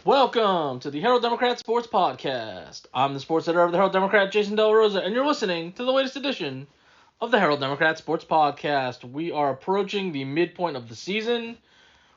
Welcome to the Herald Democrat Sports Podcast. I'm the sports editor of the Herald Democrat, Jason Del Rosa, and you're listening to the latest edition of the Herald Democrat Sports Podcast. We are approaching the midpoint of the season.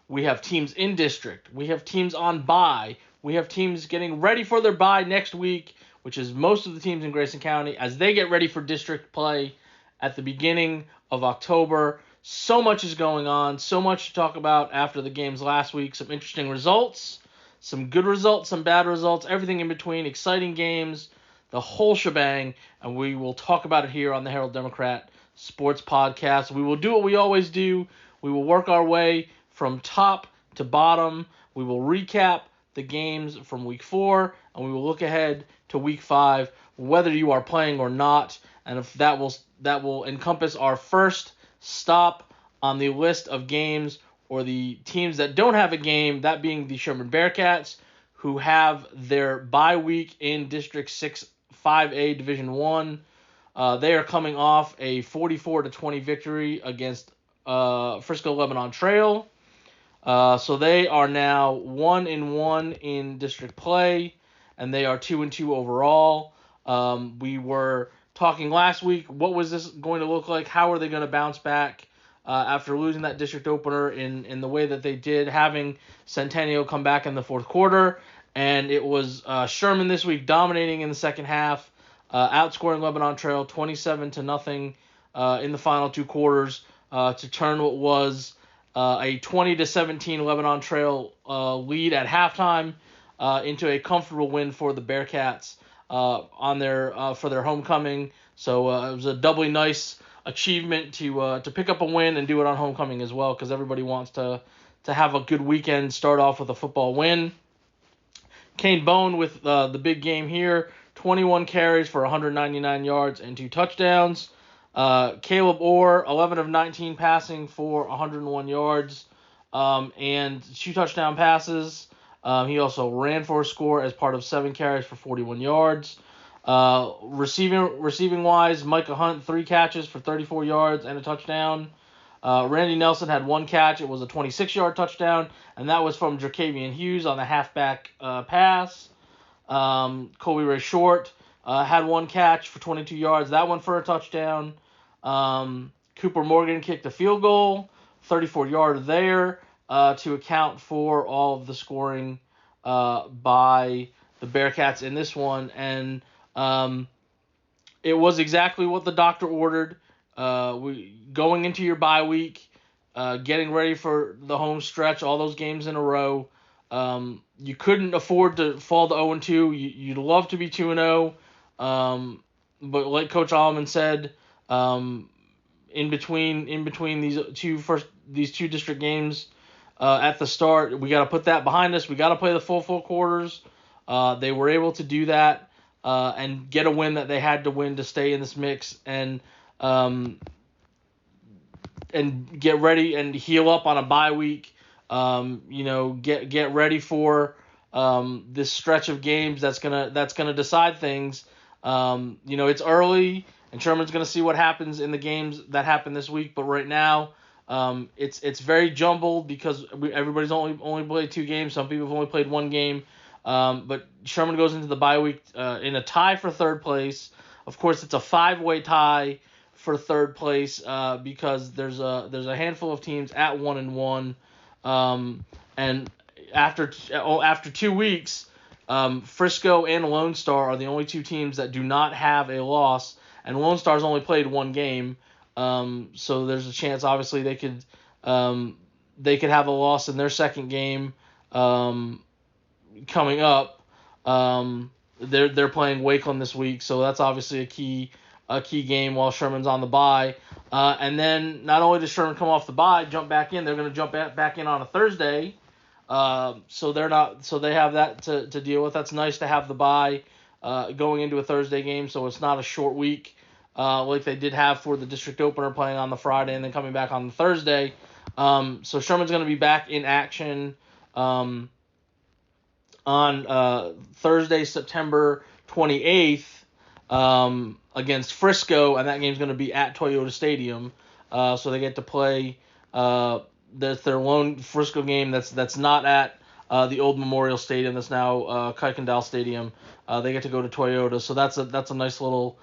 We have teams in district. We have teams on bye. We have teams getting ready for their bye next week, which is most of the teams in Grayson County, as they get ready for district play at the beginning of October. So much is going on, so much to talk about after the games last week. Some interesting results. Some good results, some bad results, everything in between, exciting games, the whole shebang, and we will talk about it here on the Herald Democrat Sports Podcast. We will do what we always do. We will work our way from top to bottom. We will recap the games from Week 4, and we will look ahead to Week 5, whether you are playing or not, and if that will encompass our first stop on the list of games or the teams that don't have a game, that being the Sherman Bearcats, who have their bye week in District 6 5A Division 1. They are coming off a 44-20 victory against Frisco Lebanon Trail. So they are now 1-1 in district play, and they are 2-2 overall. We were talking last week, what was this going to look like? How are they going to bounce back after losing that district opener in the way that they did, having Centennial come back in the fourth quarter? And it was Sherman this week dominating in the second half, outscoring Lebanon Trail 27-0 in the final two quarters to turn what was a 20-17 Lebanon Trail lead at halftime into a comfortable win for the Bearcats on their for their homecoming. So it was a doubly nice achievement to pick up a win and do it on homecoming as well, because everybody wants to have a good weekend, start off with a football win. Kane Bone with the big game here, 21 carries for 199 yards and 2 touchdowns. Caleb Orr, 11 of 19 passing for 101 yards and 2 touchdown passes. He also ran for a score as part of 7 carries for 41 yards. Receiving wise, Micah Hunt, 3 catches for 34 yards and a touchdown. Randy Nelson had 1 catch. It was a 26-yard touchdown, and that was from Jerkavian Hughes on the halfback pass. Colby Ray Short had 1 catch for 22 yards. That one for a touchdown. Cooper Morgan kicked a field goal, 34-yarder there, to account for all of the scoring by the Bearcats in this one. And it was exactly what the doctor ordered. Going into your bye week, getting ready for the home stretch, all those games in a row. You couldn't afford to fall to 0-2. You'd love to be 2-0. But like Coach Allman said, in between these two district games at the start, we got to put that behind us. We got to play the full quarters. They were able to do that and get a win that they had to win to stay in this mix and get ready and heal up on a bye week. Get ready for this stretch of games that's gonna decide things. It's early, and Sherman's gonna see what happens in the games that happen this week. But right now, it's very jumbled because everybody's only played 2 games. Some people have only played 1 game. But Sherman goes into the bye week in a tie for third place. Of course, it's a 5-way tie for third place because there's a handful of teams at 1-1. And after 2 weeks, Frisco and Lone Star are the only 2 teams that do not have a loss, and Lone Star's only played 1 game. So there's a chance, obviously, they could have a loss in their second game coming up. They're playing Wakeland this week, so that's obviously a key game while Sherman's on the bye. And then not only does Sherman come off the bye, jump back in, they're going to jump back in on a Thursday. So they have that to deal with. That's nice to have the bye going into a Thursday game, so it's not a short week like they did have for the district opener, playing on the Friday and then coming back on the Thursday. So Sherman's going to be back in action on Thursday, September 28th against Frisco, and that game's going to be at Toyota Stadium. So they get to play their lone Frisco game that's not at the old Memorial Stadium that's now Kuykendall Stadium. They get to go to Toyota, so that's a nice little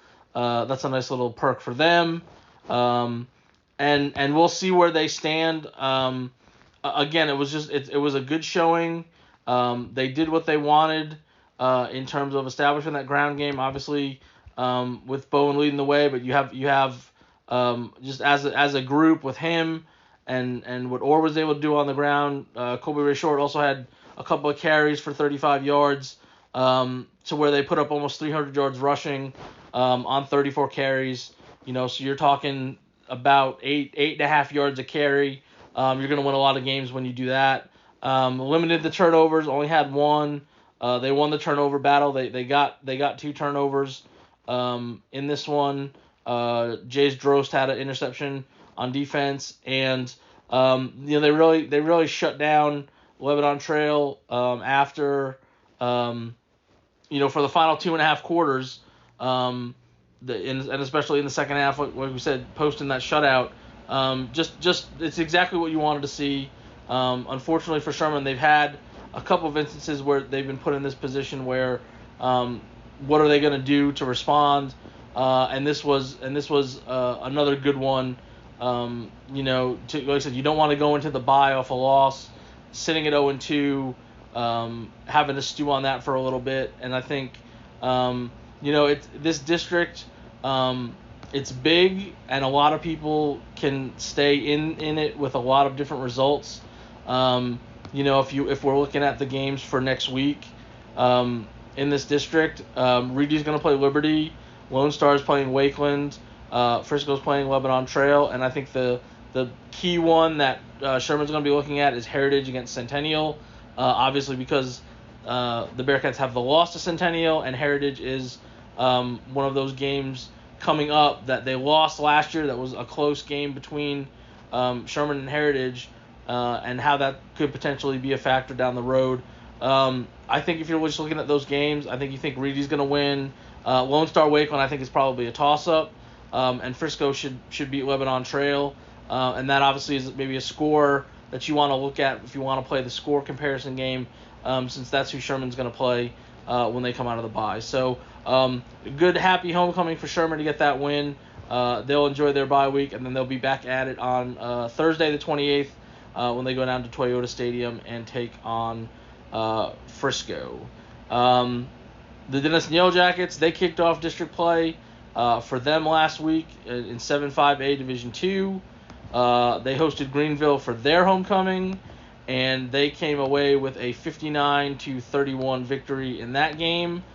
perk for them. And we'll see where they stand. Again, it was a good showing. They did what they wanted in terms of establishing that ground game. Obviously, with Bowen leading the way, but you have just as a group with him and what Orr was able to do on the ground. Colby Ray Short also had a couple of carries for 35 yards, to where they put up almost 300 yards rushing on 34 carries. So you're talking about 8.5 yards a carry. You're going to win a lot of games when you do that. Limited the turnovers, only had one. They won the turnover battle. They got 2 turnovers in this one. Jays Drost had an interception on defense, and they really shut down Lebanon Trail after for the final 2.5 quarters. And especially in the second half, like we said, posting that shutout. Just it's exactly what you wanted to see. Unfortunately for Sherman, they've had a couple of instances where they've been put in this position where what are they going to do to respond? And this was another good one. Like I said, you don't want to go into the bye off a loss, sitting at 0-2, having to stew on that for a little bit. And I think this district. It's big, and a lot of people can stay in it with a lot of different results. If we're looking at the games for next week, in this district, Reedy's going to play Liberty, Lone Star's playing Wakeland, Frisco's playing Lebanon Trail, and I think the key one that Sherman's going to be looking at is Heritage against Centennial, obviously because the Bearcats have the loss to Centennial, and Heritage is one of those games coming up that they lost last year. That was a close game between Sherman and Heritage, and how that could potentially be a factor down the road. I think if you're just looking at those games, I think you think Reedy's going to win. Lone Star Wakeland, I think, is probably a toss-up, and Frisco should beat Lebanon Trail, and that obviously is maybe a score that you want to look at if you want to play the score comparison game, since that's who Sherman's going to play when they come out of the bye. So good, happy homecoming for Sherman to get that win. They'll enjoy their bye week, and then they'll be back at it on Thursday the 28th when they go down to Toyota Stadium and take on Frisco. The Denison Yellow Jackets, they kicked off district play for them last week in 7-5A Division II. They hosted Greenville for their homecoming, and they came away with a 59-31 victory in that game.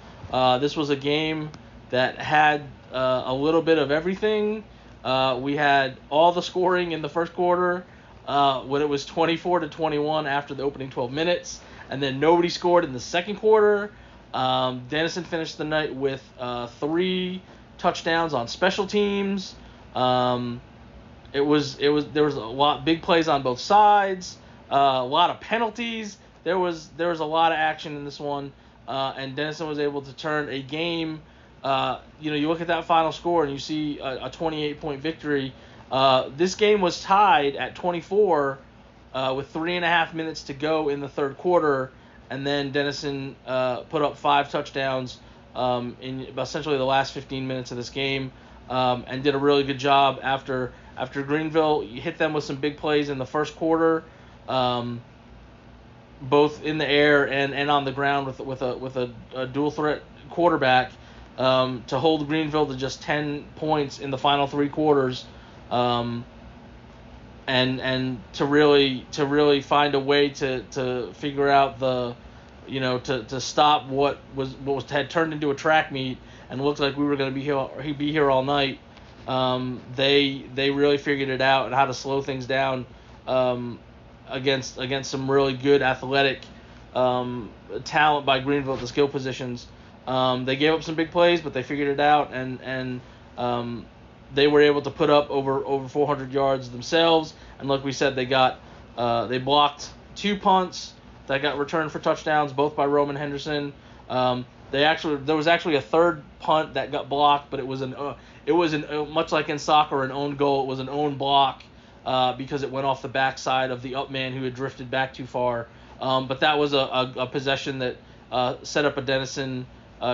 This was a game that had a little bit of everything. We had all the scoring in the first quarter when it was 24-21 after the opening 12 minutes, and then nobody scored in the second quarter. Denison finished the night with 3 touchdowns on special teams. There was a lot big plays on both sides, a lot of penalties. There was a lot of action in this one. And Denison was able to turn a game. You look at that final score and you see a 28-point victory. This game was tied at 24 with 3.5 minutes to go in the third quarter, and then Denison put up 5 touchdowns in essentially the last 15 minutes of this game, and did a really good job after Greenville hit them with some big plays in the first quarter. Both in the air and on the ground with a dual threat quarterback, to hold Greenville to just 10 points in the final 3 quarters, and to really find a way to figure out to stop what had turned into a track meet and looked like we were going to be here all night. They really figured it out and how to slow things down. Against some really good athletic talent by Greenville at the skill positions. They gave up some big plays, but they figured it out, and they were able to put up over 400 yards themselves. And like we said, they blocked 2 punts that got returned for touchdowns, both by Roman Henderson. There was actually a third punt that got blocked, but it was much like in soccer, an own goal. It was an own block. Because it went off the backside of the up man who had drifted back too far. But that was a possession that set up a Denison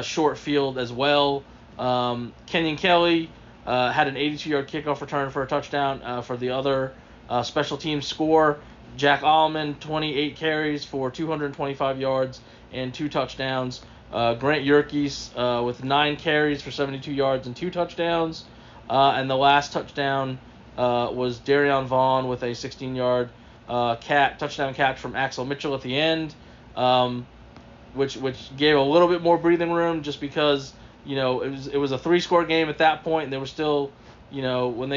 short field as well. Kenyon Kelly had an 82-yard kickoff return for a touchdown for the other special teams score. Jack Allman, 28 carries for 225 yards and 2 touchdowns. Grant Yerkes with 9 carries for 72 yards and 2 touchdowns. And the last touchdown was Darion Vaughn with a 16-yard touchdown catch from Axel Mitchell at the end, which gave a little bit more breathing room just because it was a 3-score game at that point, and there was still when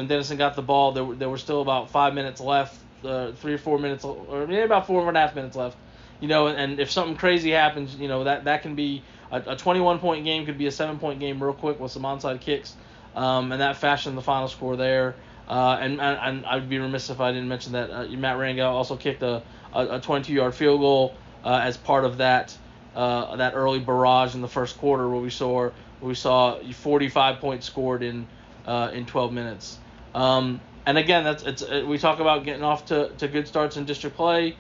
Denison got the ball, there were still about 5 minutes left, 3 or 4 minutes, or maybe about 4.5 minutes left. And if something crazy happens, that can be a 21-point game, could be a 7-point game real quick with some onside kicks, and that fashioned the final score there. And I'd be remiss if I didn't mention that Matt Rangel also kicked a 22-yard field goal as part of that early barrage in the first quarter, where we saw 45 points scored in 12 minutes. And again, we talk about getting off to good starts in district play.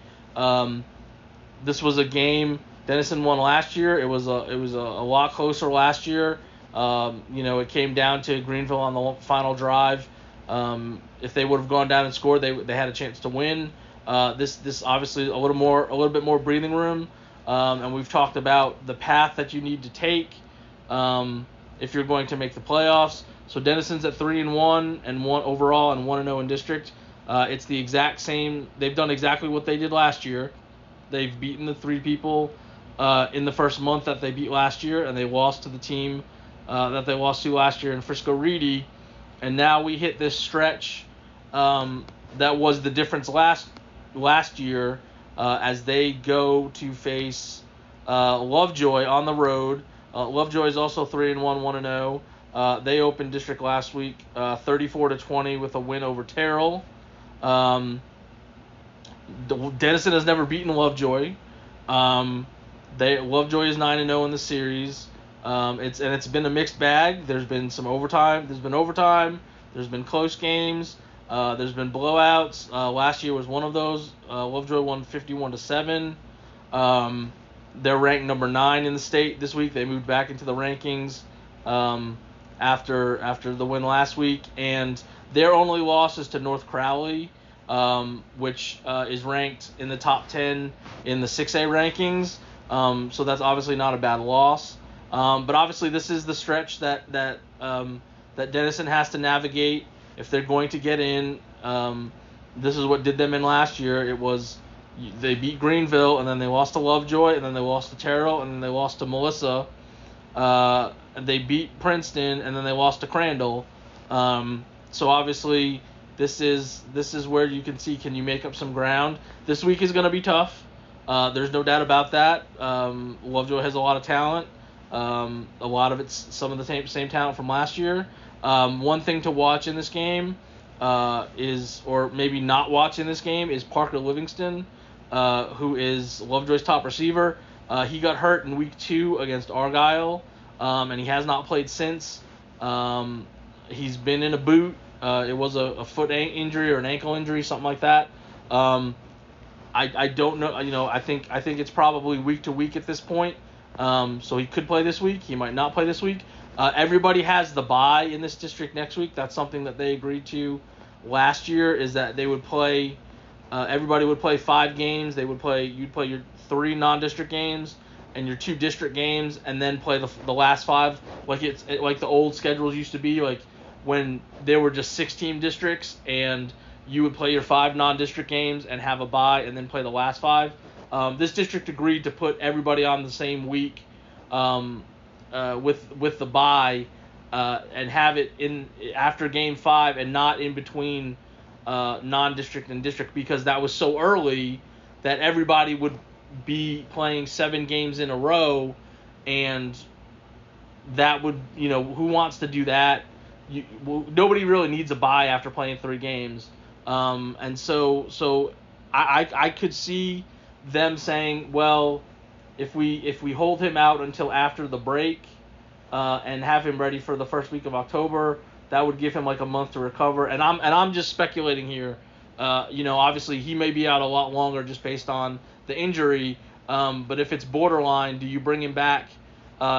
This was a game Denison won last year. It was a lot closer last year. It came down to Greenville on the final drive. If they would have gone down and scored, they had a chance to win. This obviously a little bit more breathing room. And we've talked about the path that you need to take if you're going to make the playoffs. So Denison's at 3-1 and 1 overall and 1-0 in district. It's the exact same. They've done exactly what they did last year. They've beaten the 3 people in the first month that they beat last year, and they lost to the team that they lost to last year in Frisco Reedy. And now we hit this stretch that was the difference last year as they go to face Lovejoy on the road. Lovejoy is also 3-1, 1-0. They opened district last week 34-20 with a win over Terrell. Denison has never beaten Lovejoy. Lovejoy is 9-0 in the series. It's been a mixed bag. There's been some overtime. There's been close games. There's been blowouts. Last year was one of those. Lovejoy won 51-7. They're ranked number 9 in the state this week. They moved back into the rankings after the win last week, and their only loss is to North Crowley, which is ranked in the top 10 in the 6A rankings. So that's obviously not a bad loss. But obviously this is the stretch that Denison has to navigate if they're going to get in. This is what did them in last year. It was they beat Greenville, and then they lost to Lovejoy, and then they lost to Terrell, and then they lost to Melissa. They beat Princeton, and then they lost to Crandall. So obviously this is where you can see, can you make up some ground? This week is going to be tough. There's no doubt about that. Lovejoy has a lot of talent. A lot of it's some of the same talent from last year. One thing to watch in this game or maybe not watch in this game, is Parker Livingston, who is Lovejoy's top receiver. He got hurt in week 2 against Argyle, and he has not played since. He's been in a boot. It was a foot injury or an ankle injury, something like that. I don't know. I think it's probably week to week at this point. So he could play this week. He might not play this week. Everybody has the bye in this district next week. That's something that they agreed to last year, is that they would play. Everybody would play 5 games. You'd play your 3 non-district games and your 2 district games, and then play the last 5 like the old schedules used to be, like when there were just 6-team districts and you would play your 5 non-district games and have a bye and then play the last 5. This district agreed to put everybody on the same week with the bye and have it in after game 5 and not in between non-district and district, because that was so early that everybody would be playing 7 games in a row, and that would, who wants to do that? Nobody really needs a bye after playing 3 games. And so I could see them saying, well, if we hold him out until after the break and have him ready for the first week of October, that would give him like a month to recover. And I'm just speculating here. Obviously he may be out a lot longer just based on the injury. But if it's borderline, do you bring him back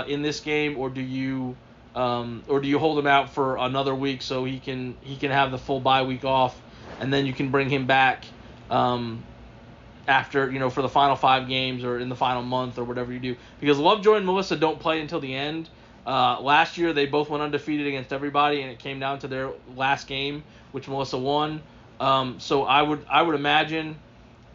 in this game, or do you hold him out for another week so he can have the full bye week off, and then you can bring him back after, for the final 5 games or in the final month or whatever you do, because Lovejoy and Melissa don't play until the end. Last year they both went undefeated against everybody, and it came down to their last game, which Melissa won. So I would imagine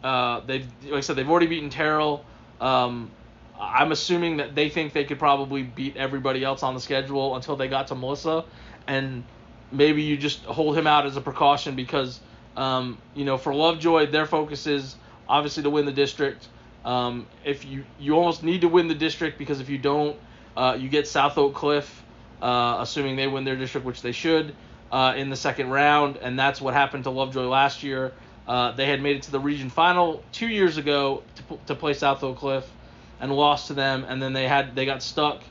they've already beaten Terrell. I'm assuming that they think they could probably beat everybody else on the schedule until they got to Melissa, and maybe you just hold him out as a precaution because for Lovejoy, their focus is obviously to win the district. If you almost need to win the district, because if you don't, you get South Oak Cliff, assuming they win their district, which they should, in the second round, and that's what happened to Lovejoy last year. They had made it to the region final 2 years ago to play South Oak Cliff and lost to them, and then they got stuck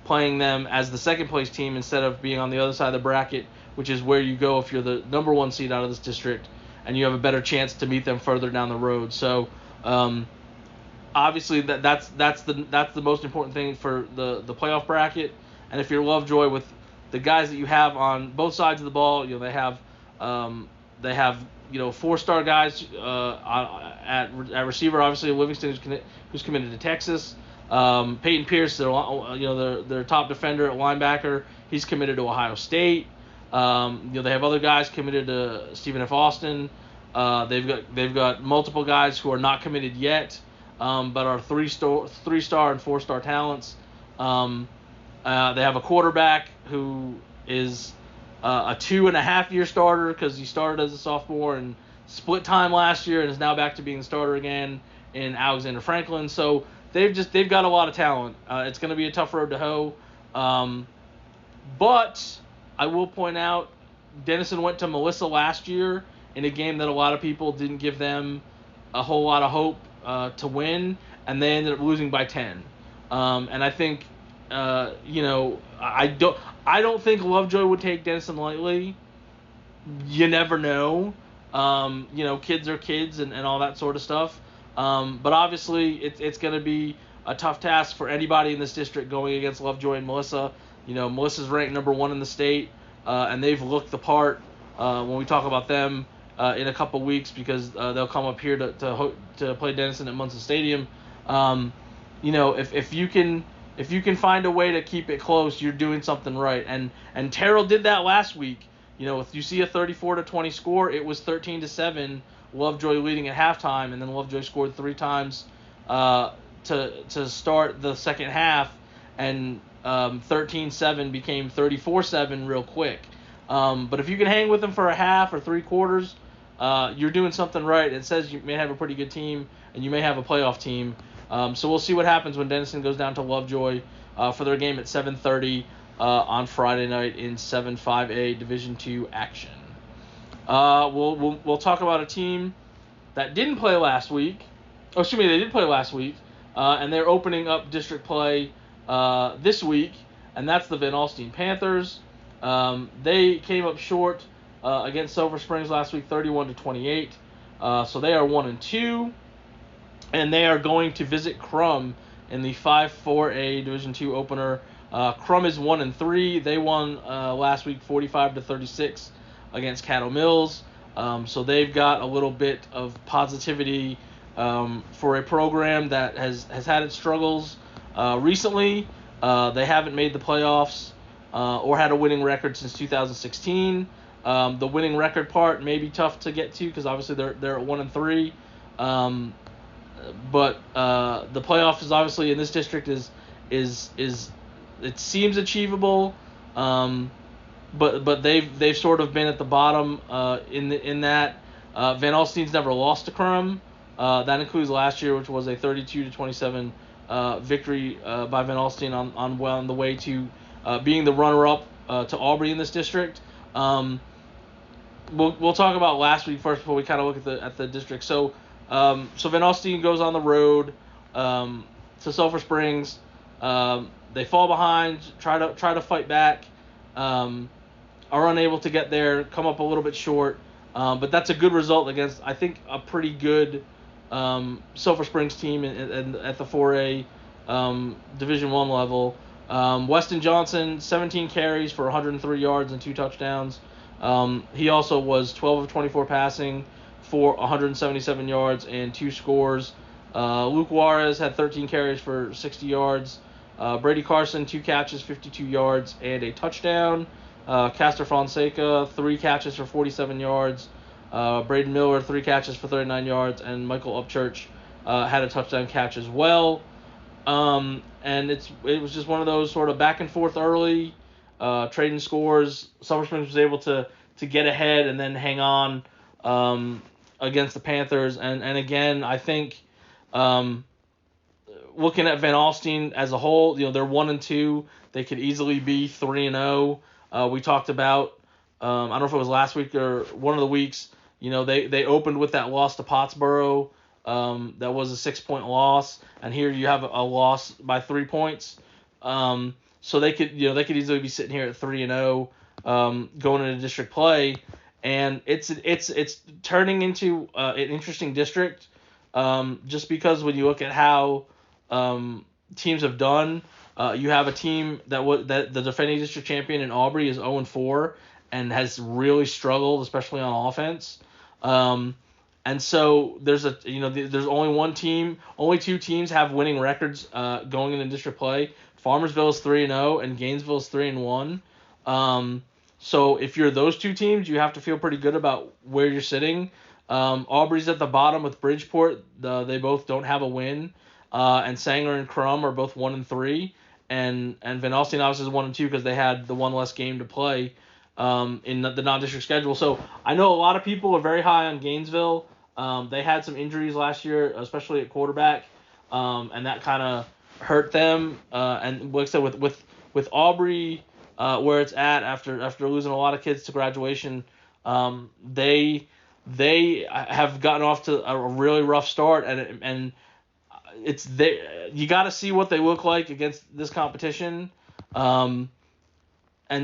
playing them as the second place team instead of being on the other side of the bracket, which is where you go if you're the number 1 seed out of this district, and you have a better chance to meet them further down the road. So obviously that's the most important thing for the playoff bracket. And if you're Lovejoy, with the guys that you have on both sides of the ball, they have 4-star guys at receiver. Obviously, Livingston, who's committed to Texas. Peyton Pierce, their top defender at linebacker, he's committed to Ohio State. They have other guys committed to Stephen F. Austin. They've got multiple guys who are not committed yet, but are 3-star and 4-star talents. They have a quarterback who is a 2.5-year starter because he started as a sophomore and split time last year and is now back to being the starter again in Alexander Franklin. So they've got a lot of talent. It's going to be a tough road to hoe. But I will point out, Denison went to Melissa last year in a game that a lot of people didn't give them a whole lot of hope to win, and they ended up losing by 10. And I think, I don't think Lovejoy would take Denison lightly. You never know. Kids are kids and all that sort of stuff. But obviously, it's going to be a tough task for anybody in this district going against Lovejoy and Melissa. Melissa's ranked number 1 in the state, and they've looked the part when we talk about them in a couple weeks, because they'll come up here to play Denison at Munson Stadium. If you can find a way to keep it close, you're doing something right. And Terrell did that last week. If you see a 34-20 score, it was 13-7, Lovejoy leading at halftime, and then Lovejoy scored 3 times to start the second half, and 13-7 became 34-7 real quick. But if you can hang with them for a half or 3 quarters, you're doing something right. It says you may have a pretty good team, and you may have a playoff team. So we'll see what happens when Denison goes down to Lovejoy for their game at 7:30 on Friday night in 7-5A Division II action. We'll talk about a team that didn't play last week. Oh, excuse me, they did play last week, and they're opening up district play this week, and that's the Van Alstyne Panthers. They came up short against Silver Springs last week, 31-28. So they are 1-2. And they are going to visit Crum in the 5-4A Division II opener. Crum is 1-3. They won last week 45-36 against Caddo Mills. So they've got a little bit of positivity for a program that has had its struggles recently. They haven't made the playoffs or had a winning record since 2016. The winning record part may be tough to get to because obviously they're at 1-3. But the playoff is obviously in this district is it seems achievable, but they've sort of been at the bottom in that. Van Alstyne's never lost to Crum. That includes last year, which was a 32-27 victory by Van Alstyne on the way to being the runner-up to Aubrey in this district. We'll talk about last week first before we kind of look at the district. So Van Alstyne goes on the road to Sulphur Springs. They fall behind, try to fight back, are unable to get there, come up a little bit short. But that's a good result against, I think, a pretty good Silver Springs team at the 4A Division I level. Weston Johnson, 17 carries for 103 yards and 2 touchdowns. He also was 12 of 24 passing for 177 yards and 2 scores. Luke Juarez had 13 carries for 60 yards. Brady Carson, 2 catches, 52 yards, and a touchdown. Castor Fonseca, 3 catches for 47 yards. Braden Miller, 3 catches for 39 yards. And Michael Upchurch had a touchdown catch as well. And it was just one of those sort of back and forth early, trading scores. Silver Springs was able to get ahead and then hang on against the Panthers. And again, I think looking at Van Alstyne as a whole, they're 1-2. They could easily be 3-0. We talked about, I don't know if it was last week or one of the weeks, they opened with that loss to Pottsboro. That was a 6-point loss, and here you have a loss by 3 points. So they could easily be sitting here at 3-0, going into district play, and it's turning into an interesting district, just because when you look at how teams have done, you have a team that the defending district champion in Aubrey is 0-4 and has really struggled, especially on offense. And so there's only 2 teams have winning records going into district play. Farmersville is 3-0 and Gainesville is 3-1. So if you're those 2 teams, you have to feel pretty good about where you're sitting. Aubrey's at the bottom with Bridgeport. They both don't have a win. And Sanger and Crum are both 1-3. And Van Alstyne obviously is 1-2 because they had the one less game to play in the non-district schedule. So I know a lot of people are very high on Gainesville. They had some injuries last year, especially at quarterback, and that kind of hurt them. And like I said, with Aubrey where it's at after losing a lot of kids to graduation, they have gotten off to a really rough start, and you got to see what they look like against this competition. And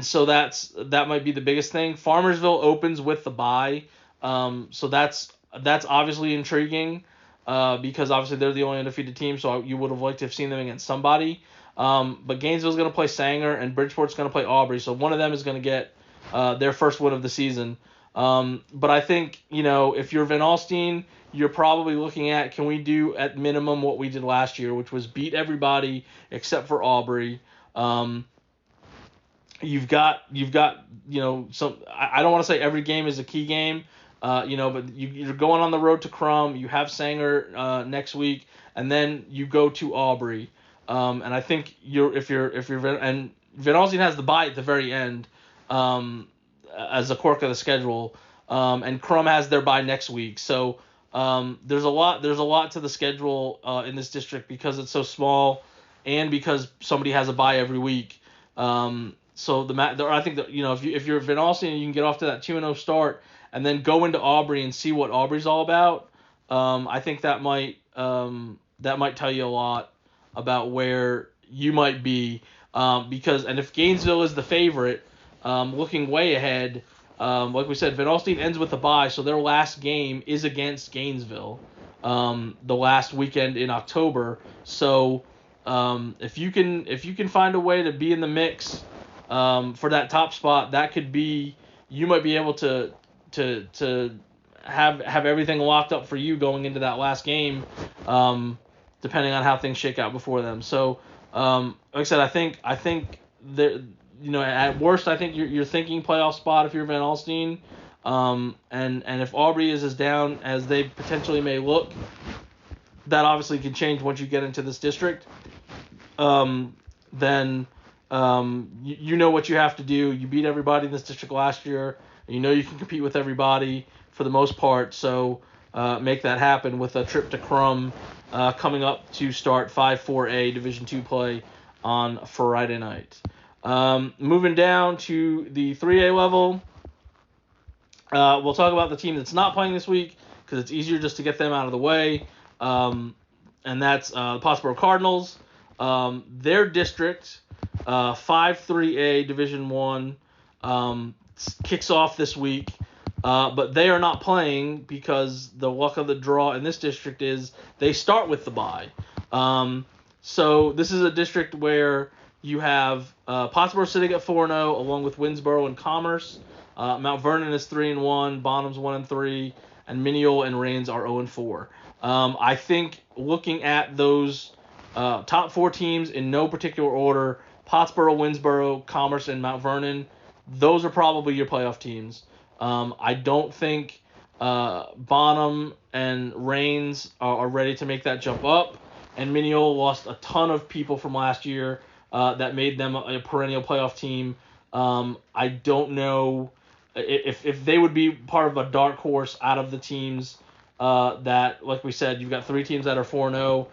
so that might be the biggest thing. Farmersville opens with the bye, so that's obviously intriguing, because obviously they're the only undefeated team, so you would have liked to have seen them against somebody. But Gainesville's going to play Sanger, and Bridgeport's going to play Aubrey, so one of them is going to get their first win of the season. But I think, if you're Van Alstyne, you're probably looking at, can we do at minimum what we did last year, which was beat everybody except for Aubrey. You've got some. I don't want to say every game is a key game, but you're going on the road to Crum. You have Sanger next week, and then you go to Aubrey. And I think if you're and Van Alstyne has the bye at the very end, as a quirk of the schedule, and Crum has their bye next week. So there's a lot to the schedule in this district because it's so small, and because somebody has a bye every week. So I think that if you're Van Alstyne and you can get off to that 2-0 start and then go into Aubrey and see what Aubrey's all about, I think that might tell you a lot about where you might be, because if Gainesville is the favorite, looking way ahead, like we said, Van Alstyne ends with a bye, so their last game is against Gainesville, the last weekend in October. So if you can find a way to be in the mix for that top spot, that could be, you might be able to have everything locked up for you going into that last game, depending on how things shake out before them. So like I said, I think that, at worst, I think you're thinking playoff spot if you're Van Alstyne, and if Aubrey is as down as they potentially may look, that obviously can change once you get into this district. Then you know what you have to do. You beat everybody in this district last year. And you can compete with everybody for the most part. So make that happen with a trip to Crum coming up to start 5-4A Division II play on Friday night. Moving down to the 3A level, we'll talk about the team that's not playing this week because it's easier just to get them out of the way. And that's the Pottsboro Cardinals. Their district, 5-3A Division I, kicks off this week. But they are not playing because the luck of the draw in this district is they start with the bye. So this is a district where you have Pottsboro sitting at 4-0 along with Winsboro and Commerce. Mount Vernon is 3-1, Bonham's 1-3, and Mineola and Rains are 0-4. I think looking at those top 4 teams in no particular order, Pottsboro, Winsboro, Commerce, and Mount Vernon, those are probably your playoff teams. I don't think Bonham and Rains are ready to make that jump up, and Mineola lost a ton of people from last year that made them a perennial playoff team. I don't know if they would be part of a dark horse out of the teams that, like we said, you've got 3 teams that are 4-0,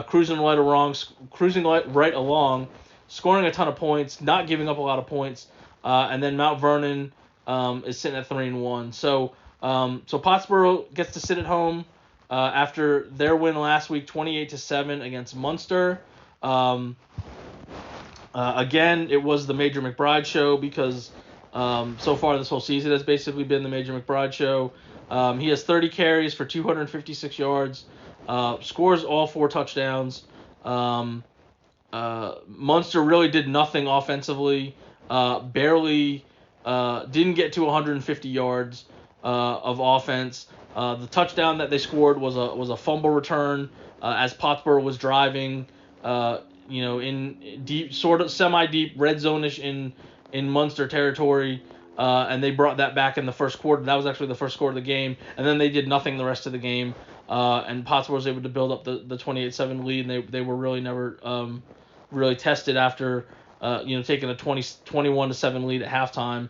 cruising right along, scoring a ton of points, not giving up a lot of points, and then Mount Vernon is sitting at 3-1. So Pottsboro gets to sit at home after their win last week, 28-7 against Munster. Again, it was the Major McBride show because so far this whole season has basically been the Major McBride show. He has 30 carries for 256 yards, scores all 4 touchdowns. Munster really did nothing offensively, barely didn't get to 150 yards of offense. The touchdown that they scored was a fumble return as Pottsboro was driving, in deep, sort of semi-deep red zone-ish in Munster territory, and they brought that back in the first quarter. That was actually the first score of the game, and then they did nothing the rest of the game. And Pottsboro was able to build up the 28-7 lead, and they were really never really tested after taking a 21-7 lead at halftime.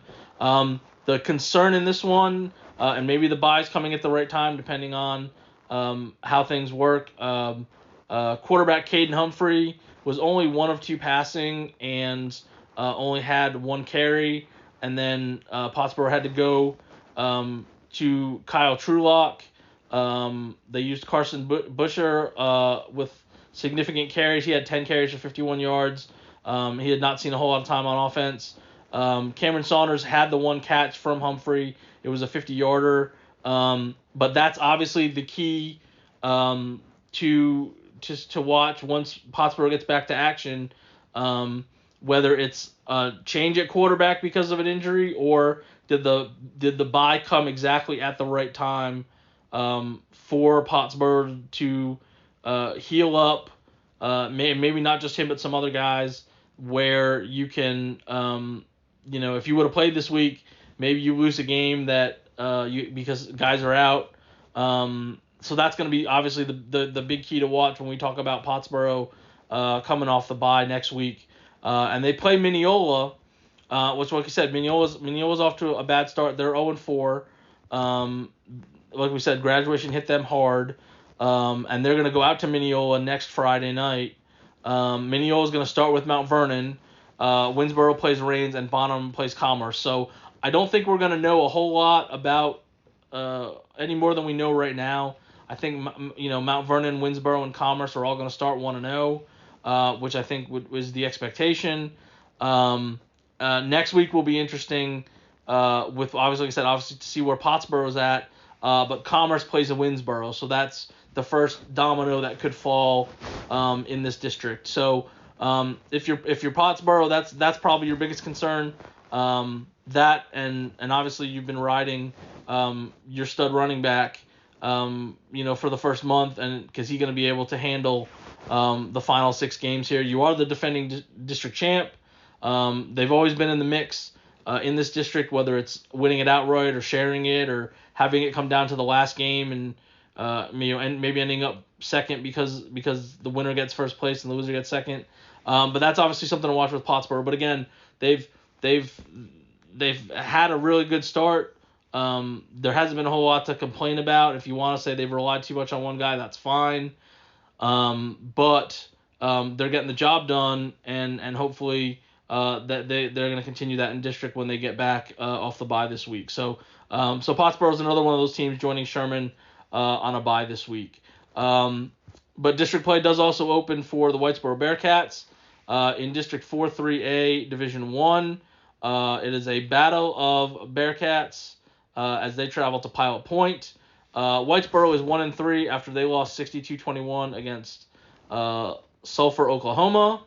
The concern in this one, and maybe the bye's coming at the right time depending on how things work. Quarterback Caden Humphrey was only 1 of 2 passing and only had 1 carry, and then Pottsboro had to go to Kyle Trulock. They used Carson Busher with significant carries. He had 10 carries for 51 yards. He had not seen a whole lot of time on offense. Cameron Saunders had the 1 catch from Humphrey. It was a 50-yarder. But that's obviously the key to watch once Pottsboro gets back to action, whether it's a change at quarterback because of an injury or did the bye come exactly at the right time for Pottsboro to heal up, maybe not just him but some other guys, where you can if you would have played this week, maybe you lose a game that because guys are out. So that's going to be obviously the big key to watch when we talk about Pottsboro coming off the bye next week. And they play Mineola, which, like I said, Mineola's off to a bad start. They're 0-4. Like we said, graduation hit them hard. And they're going to go out to Mineola next Friday night. Mineola's going to start with Mount Vernon. Winsboro plays Rains, and Bonham plays Commerce. So I don't think we're going to know a whole lot about any more than we know right now. I think Mount Vernon, Winsboro, and Commerce are all going to start 1-0, which I think was the expectation. Next week will be interesting with obviously, like I said, obviously to see where Pottsboro's at. But Commerce plays a Winsboro, so that's the first domino that could fall in this district. So if you're Pottsboro, that's probably your biggest concern. That and obviously you've been riding your stud running back, for the first month, and because he's going to be able to handle the final 6 games here. You are the defending district champ. They've always been in the mix in this district, whether it's winning it outright or sharing it or having it come down to the last game and and maybe ending up second because the winner gets first place and the loser gets second. But that's obviously something to watch with Pottsboro. But again, they've had a really good start. There hasn't been a whole lot to complain about. If you want to say they've relied too much on one guy, that's fine. But they're getting the job done, and hopefully that they're going to continue that in district when they get back off the bye this week. So Pottsboro is another one of those teams joining Sherman on a bye this week. But district play does also open for the Whitesboro Bearcats in District 4-3A Division 1. It is a battle of Bearcats as they travel to Pilot Point. Whitesboro is 1-3 after they lost 62-21 against Sulphur, Oklahoma.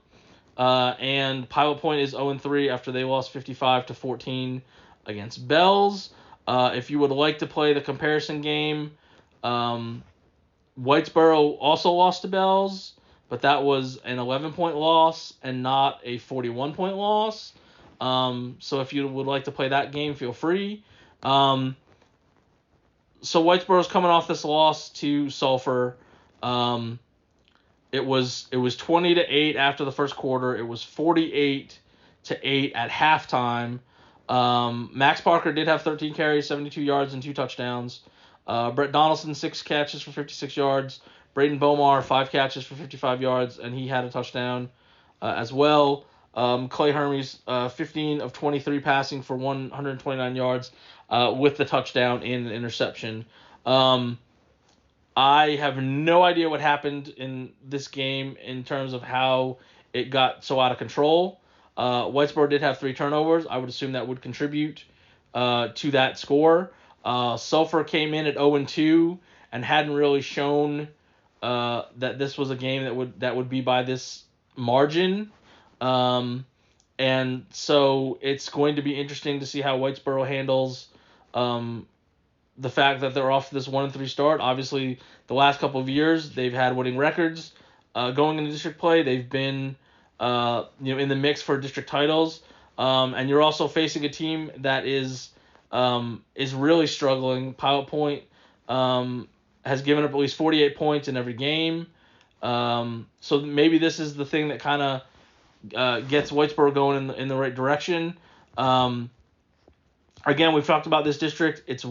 And Pilot Point is 0-3 after they lost 55-14 against Bells. If you would like to play the comparison game, Whitesboro also lost to Bells, but that was an 11-point loss and not a 41-point loss. So if you would like to play that game, feel free. So Whitesboro's coming off this loss to Sulphur. It was 20-8 after the first quarter. It was 48-8 at halftime. Max Parker did have 13 carries, 72 yards, and 2 touchdowns. Brett Donaldson, 6 catches for 56 yards. Braden Bomar, 5 catches for 55 yards, and he had a touchdown as well. Clay Hermes, 15 of 23 passing for 129 yards with the touchdown and an interception. I have no idea what happened in this game in terms of how it got so out of control. Whitesboro did have 3 turnovers. I would assume that would contribute to that score. Sulphur came in at 0-2 and hadn't really shown that this was a game that would be by this margin. And so it's going to be interesting to see how Whitesboro handles the fact that they're off to this 1-3 start. Obviously, the last couple of years they've had winning records going into district play. They've been in the mix for district titles, and you're also facing a team that is really struggling. Pilot Point has given up at least 48 points in every game. So maybe this is the thing that kind of gets Whitesboro going in the right direction. Again, we've talked about this district. It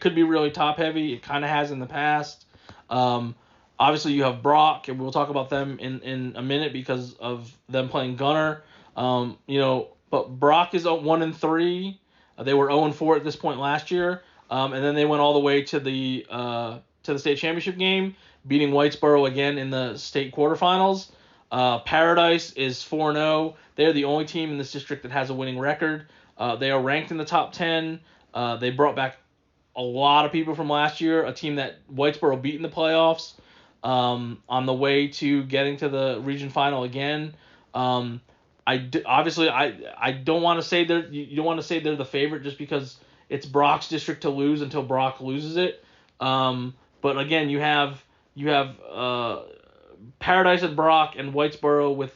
could be really top heavy. It kind of has in the past. Obviously, you have Brock, and we'll talk about them in a minute because of them playing Gunner. But Brock is 1-3. They were 0-4 at this point last year, and then they went all the way to the state championship game, beating Whitesboro again in the state quarterfinals. Paradise is 4-0. They're the only team in this district that has a winning record. They are ranked in the top 10. They brought back a lot of people from last year, a team that Whitesboro beat in the playoffs on the way to getting to the region final again. I don't want to say you don't want to say they're the favorite just because it's Brock's district to lose until Brock loses it. But again, you have Paradise and Brock and Whitesboro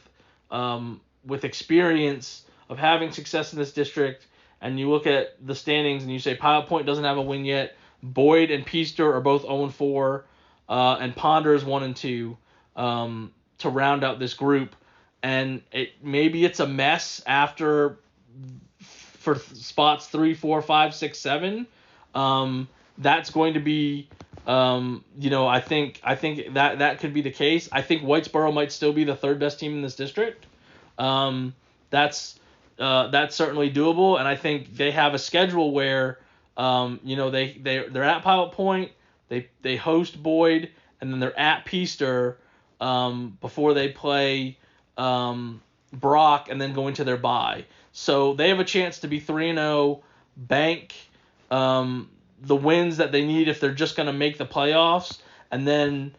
with experience of having success in this district, and you look at the standings and you say Pilot Point doesn't have a win yet. Boyd and Peaster are both 0-4, and Ponder is 1-2 to round out this group. And maybe it's a mess for spots 3, 4, 5, 6, 7. That's going to be I think that could be the case. I think Whitesboro might still be the third best team in this district. That's certainly doable, and I think they have a schedule where they're at Pilot Point, they host Boyd, and then they're at Peaster before they play Brock and then go into their bye. So they have a chance to be 3-0, bank the wins that they need if they're just going to make the playoffs, and then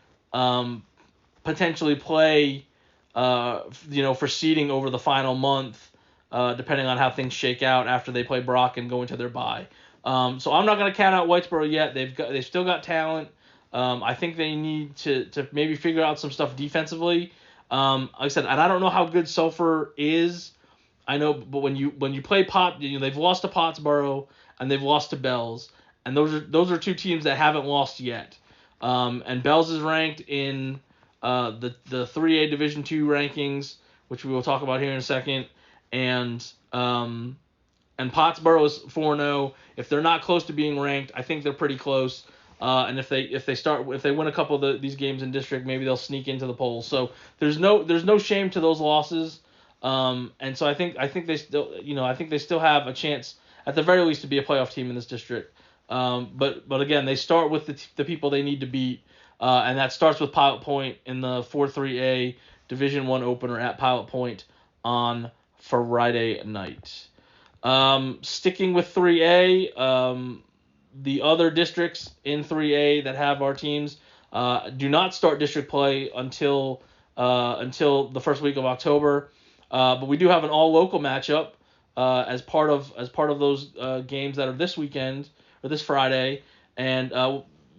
potentially play for seeding over the final month, depending on how things shake out after they play Brock and go into their bye. So I'm not going to count out Whitesboro yet. They've still got talent. I think they need to maybe figure out some stuff defensively. Like I said, and I don't know how good Sulphur is. I know, but when you play they've lost to Pottsboro and they've lost to Bells, and those are two teams that haven't lost yet. And Bells is ranked in the 3A Division II rankings, which we will talk about here in a second, and Pottsboro is 4-0. If they're not close to being ranked, I think they're pretty close. And if they win a couple of these games in district, maybe they'll sneak into the polls. So there's no shame to those losses. And so I think they still have a chance at the very least to be a playoff team in this district. But again, they start with the people they need to beat, and that starts with Pilot Point in the 4-3A Division I opener at Pilot Point on Friday night. Sticking with 3A, the other districts in 3A that have our teams do not start district play until the first week of October. But we do have an all-local matchup as part of those games that are this weekend or this Friday, and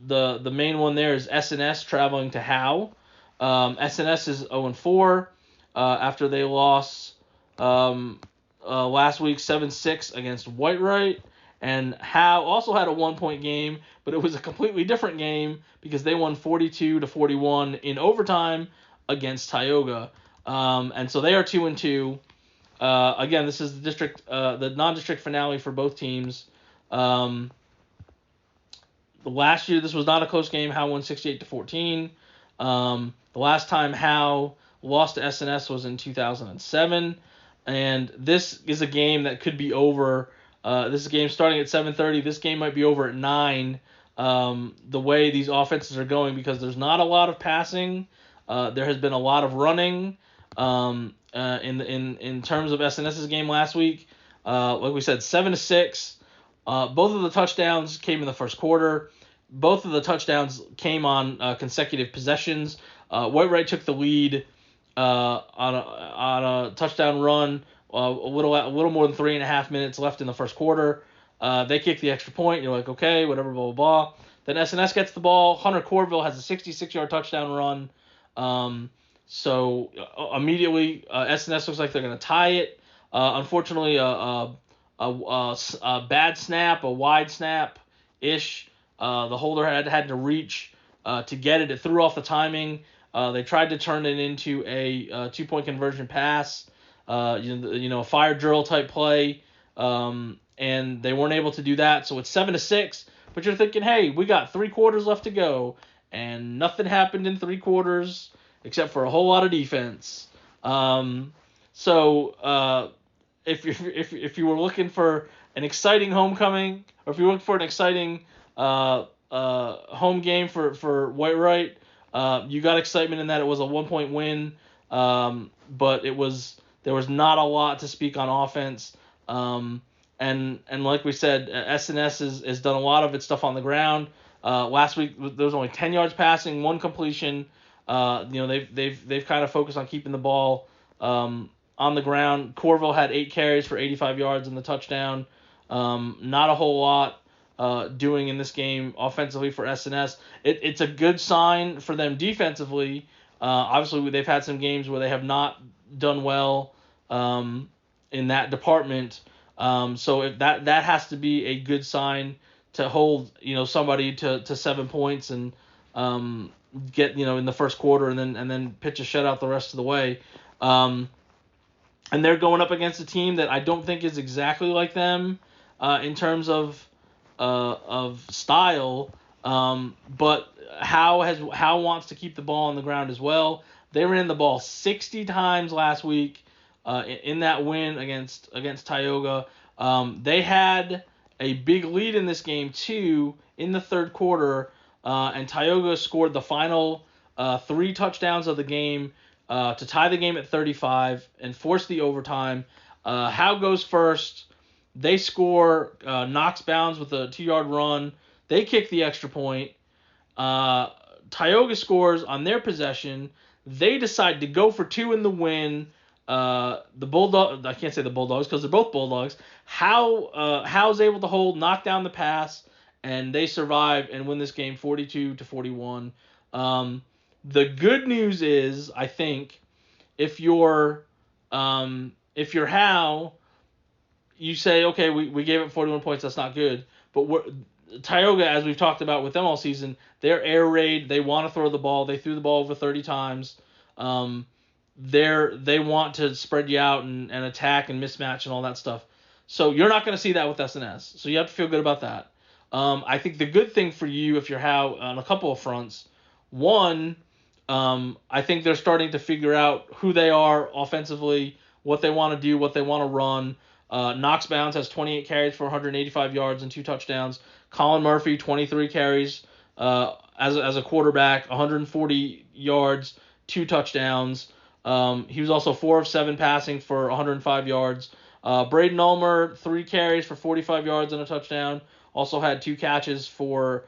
the main one there is SNS traveling to Howe. SNS is 0-4 after they lost last week 7-6 against Whitewright. And Howe also had a 1-point game, but it was a completely different game because they won 42-41 in overtime against Tioga. And so they are 2-2. Again, this is the non-district finale for both teams. The last year, this was not a close game. Howe won 68-14. The last time Howe lost to SNS was in 2007. And this is a game that could be over. This is a game starting at 7:30. This game might be over at 9. The way these offenses are going, because there's not a lot of passing. There has been a lot of running. In terms of SNS's game last week, like we said, 7-6. Both of the touchdowns came in the first quarter. Both of the touchdowns came on consecutive possessions. Whitewright took the lead on a touchdown run. A little more than 3.5 minutes left in the first quarter. They kick the extra point. You're like, okay, whatever, blah, blah, blah. Then SNS gets the ball. Hunter Corville has a 66-yard touchdown run. So immediately, SNS looks like they're going to tie it. Unfortunately, a bad snap, a wide snap-ish. The holder had to reach to get it. It threw off the timing. They tried to turn it into a 2-point conversion pass. A fire drill type play, and they weren't able to do that. So it's 7-6. But you're thinking, hey, we got 3 quarters left to go, and nothing happened in 3 quarters except for a whole lot of defense. So if you were looking for an exciting homecoming, or if you were looking for an exciting home game for Whitewright, you got excitement in that it was a 1-point win, but there was not a lot to speak on offense. And like we said, SNS has done a lot of its stuff on the ground. Last week there was only 10 yards passing, 1 completion. They've kind of focused on keeping the ball on the ground. Corville had 8 carries for 85 yards in the touchdown. Not a whole lot doing in this game offensively for SNS. It's a good sign for them defensively. Obviously, they've had some games where they have not done well in that department. So if that has to be a good sign to hold somebody to 7 points and get in the first quarter and then pitch a shutout the rest of the way. And they're going up against a team that I don't think is exactly like them in terms of style. But Howe wants to keep the ball on the ground as well. They ran the ball 60 times last week in that win against Tioga. They had a big lead in this game too in the third quarter, and Tioga scored the final 3 touchdowns of the game to tie the game at 35 and force the overtime. Howe goes first. They score. Knox bounds with a 2-yard run. They kick the extra point. Tioga scores on their possession. They decide to go for 2 in the win. The Bulldog, I can't say the Bulldogs because they're both Bulldogs. Howe's able to hold, knock down the pass, and they survive and win this game 42-41. The good news is, I think, if you're Howe, you say, okay, we gave it 41 points, that's not good. But Tioga, as we've talked about with them all season, they're air raid. They want to throw the ball. They threw the ball over 30 times. They want to spread you out and attack and mismatch and all that stuff. So you're not going to see that with SNS. So you have to feel good about that. I think the good thing for you, if you're Howe, on a couple of fronts, one, I think they're starting to figure out who they are offensively, what they want to do, what they want to run. Knox Bounds has 28 carries for 185 yards and 2 touchdowns. Colin Murphy, 23 carries as a quarterback, 140 yards, 2 touchdowns. He was also 4 of 7 passing for 105 yards. Braden Ulmer, 3 carries for 45 yards and a touchdown. Also had 2 catches for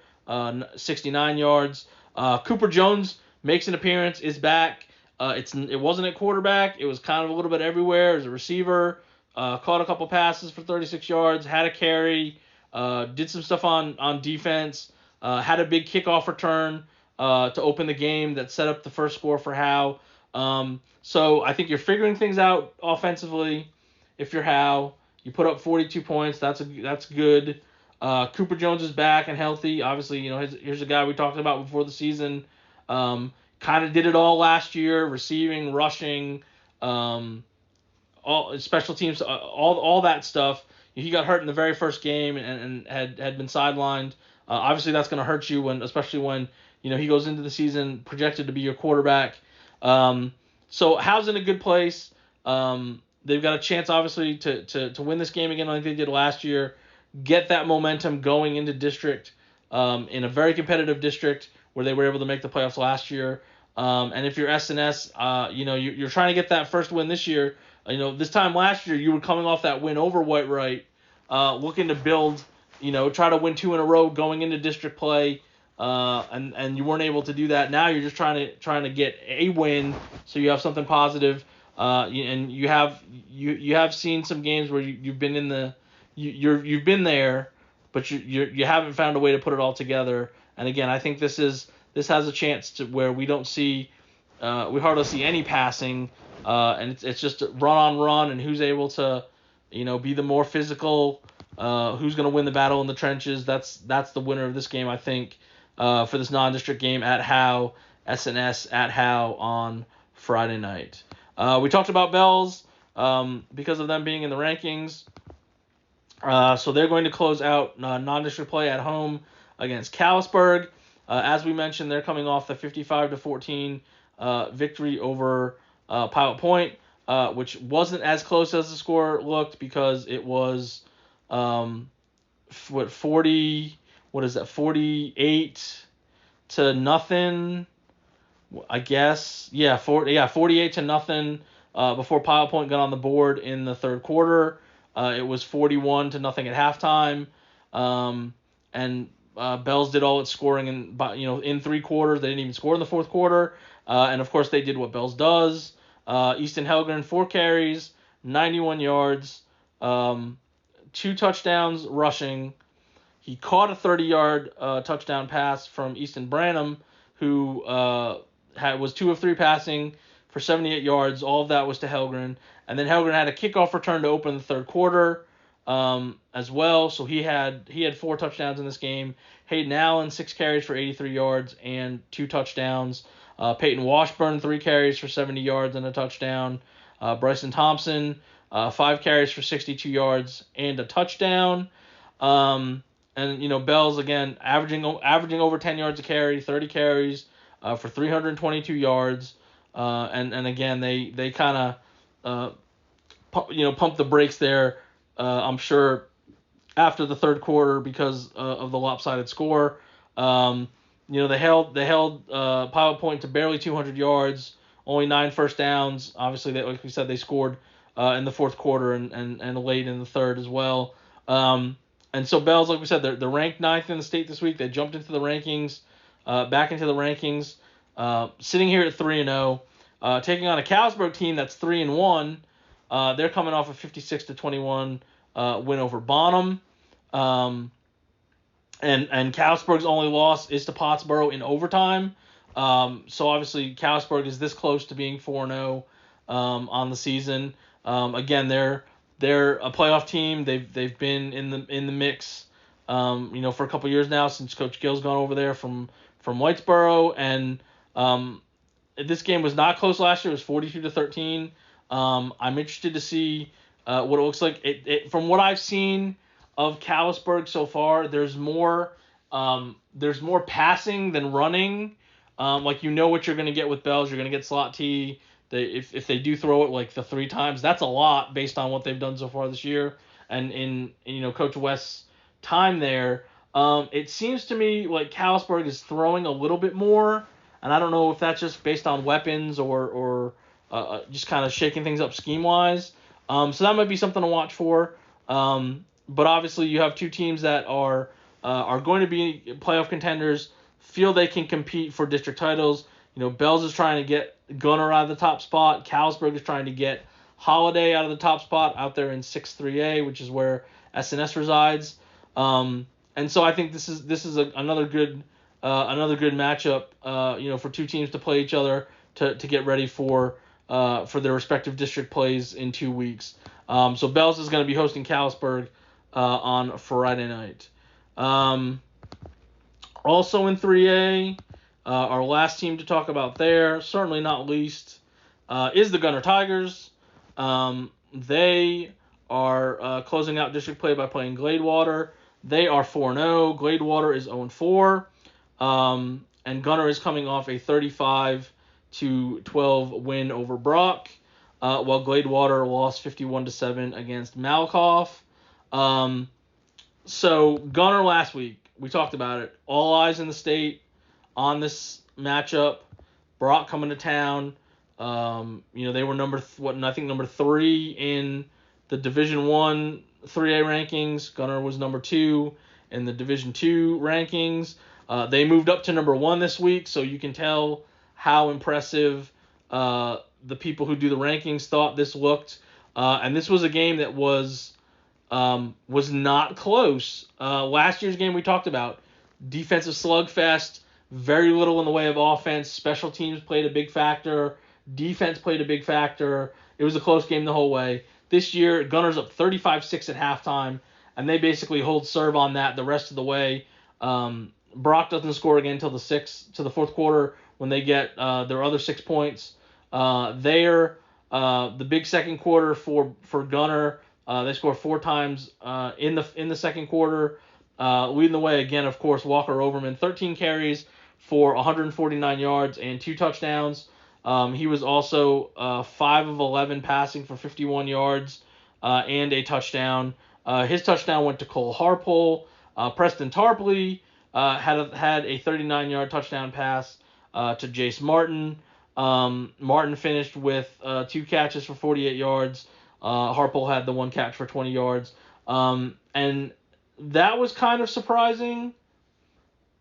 69 yards. Cooper Jones makes an appearance, is back. It wasn't at quarterback. It was kind of a little bit everywhere as a receiver. Caught a couple passes for 36 yards, had a carry, did some stuff on defense, had a big kickoff return to open the game that set up the first score for Howe. So I think you're figuring things out offensively. If you're Howe, you put up 42 points. That's good. Cooper Jones is back and healthy. Obviously, here's a guy we talked about before the season. Kind of did it all last year, receiving, rushing, all special teams, all that stuff. He got hurt in the very first game and had been sidelined. Obviously, that's going to hurt you especially when he goes into the season projected to be your quarterback. So Howe's in a good place. They've got a chance, obviously, to win this game again like they did last year. Get that momentum going into district in a very competitive district where they were able to make the playoffs last year. And if you're SNS, you're trying to get that first win this year. This time last year you were coming off that win over White Wright, looking to build, try to win 2 in a row going into district play, and you weren't able to do that. Now you're just trying to get a win so you have something positive. And you have seen some games where you've been you've been there, but you haven't found a way to put it all together. And again, I think this has a chance to where we hardly see any passing, and it's just run on run, and who's able to, be the more physical, who's going to win the battle in the trenches. That's the winner of this game, I think, for this non-district game at Howe, SNS at Howe on Friday night. We talked about Bells because of them being in the rankings. So they're going to close out non-district play at home against Callisburg. As we mentioned, they're coming off the 55-14 victory over Pilot Point, which wasn't as close as the score looked because it was 48 to nothing, I guess. 48 to nothing before Pilot Point got on the board in the third quarter. It was 41 to nothing at halftime, and Bells did all its scoring in 3 quarters. They didn't even score in the fourth quarter, and of course they did what Bells does. Easton Helgren, 4 carries, 91 yards, 2 touchdowns rushing. He caught a 30-yard touchdown pass from Easton Branham, who was 2 of 3 passing for 78 yards. All of that was to Helgren. And then Helgren had a kickoff return to open the third quarter as well. So he had 4 touchdowns in this game. Hayden Allen, 6 carries for 83 yards and 2 touchdowns. Peyton Washburn, 3 carries for 70 yards and a touchdown. Bryson Thompson, 5 carries for 62 yards and a touchdown. And Bells again averaging over 10 yards a carry, 30 carries for 322 yards. And again they kind of pump the brakes there. I'm sure after the third quarter because of the lopsided score. They held Pilot Point to barely 200 yards, only 9 first downs. Obviously, like we said, they scored in the fourth quarter and late in the third as well. And so Bells, like we said, they're ranked 9th in the state this week. They jumped into the rankings, back into the rankings, sitting here at 3-0, taking on a Callisburg team that's 3-1. They're coming off a 56-21 win over Bonham. And Callisburg's only loss is to Pottsboro in overtime. So obviously Callisburg is this close to being 4-0 on the season. Again, they're a playoff team. They've been in the mix, for a couple years now since Coach Gill's gone over there from Whitesboro. And this game was not close last year. It was 42-13. I'm interested to see what it looks like. From what I've seen of Callisburg so far, there's more passing than running. What you're going to get with Bells. You're going to get slot T. If they do throw it like the 3 times, that's a lot based on what they've done so far this year. And in Coach West's time there, it seems to me like Callisburg is throwing a little bit more, and I don't know if that's just based on weapons or just kind of shaking things up scheme wise. So that might be something to watch for. But obviously you have two teams that are going to be playoff contenders, feel they can compete for district titles. Bells is trying to get Gunner out of the top spot. Calsburg is trying to get Holiday out of the top spot out there in 6-3A, which is where SNS resides. And so I think this is another good matchup. For two teams to play each other to get ready for their respective district plays in 2 weeks. So Bells is going to be hosting Calsburg on Friday night. Also in 3A, our last team to talk about there, certainly not least, is the Gunner Tigers. They are closing out district play by playing Gladewater. They are 4-0. Gladewater is 0-4. And Gunner is coming off a 35-12 win over Brock, while Gladewater lost 51-7 against Malakoff. So Gunner last week, we talked about it. All eyes in the state on this matchup. Brock coming to town. They were number 3 in the Division 1 3A rankings. Gunner was number 2 in the Division 2 rankings. They moved up to number 1 this week, so you can tell how impressive the people who do the rankings thought this looked. And this was a game that was not close. Last year's game we talked about, defensive slugfest, very little in the way of offense. Special teams played a big factor. Defense played a big factor. It was a close game the whole way. This year, Gunner's up 35-6 at halftime, and they basically hold serve on that the rest of the way. Brock doesn't score again until the fourth quarter when they get their other 6 points. The big second quarter for Gunner. They score 4 times in the second quarter. Leading the way again, of course, Walker Overman, 13 carries for 149 yards and 2 touchdowns. He was also 5 of 11 passing for 51 yards and a touchdown. His touchdown went to Cole Harpole. Preston Tarpley had a 39-yard touchdown pass to Jace Martin. Martin finished with 2 catches for 48 yards. Harpole had the 1 catch for 20 yards. And that was kind of surprising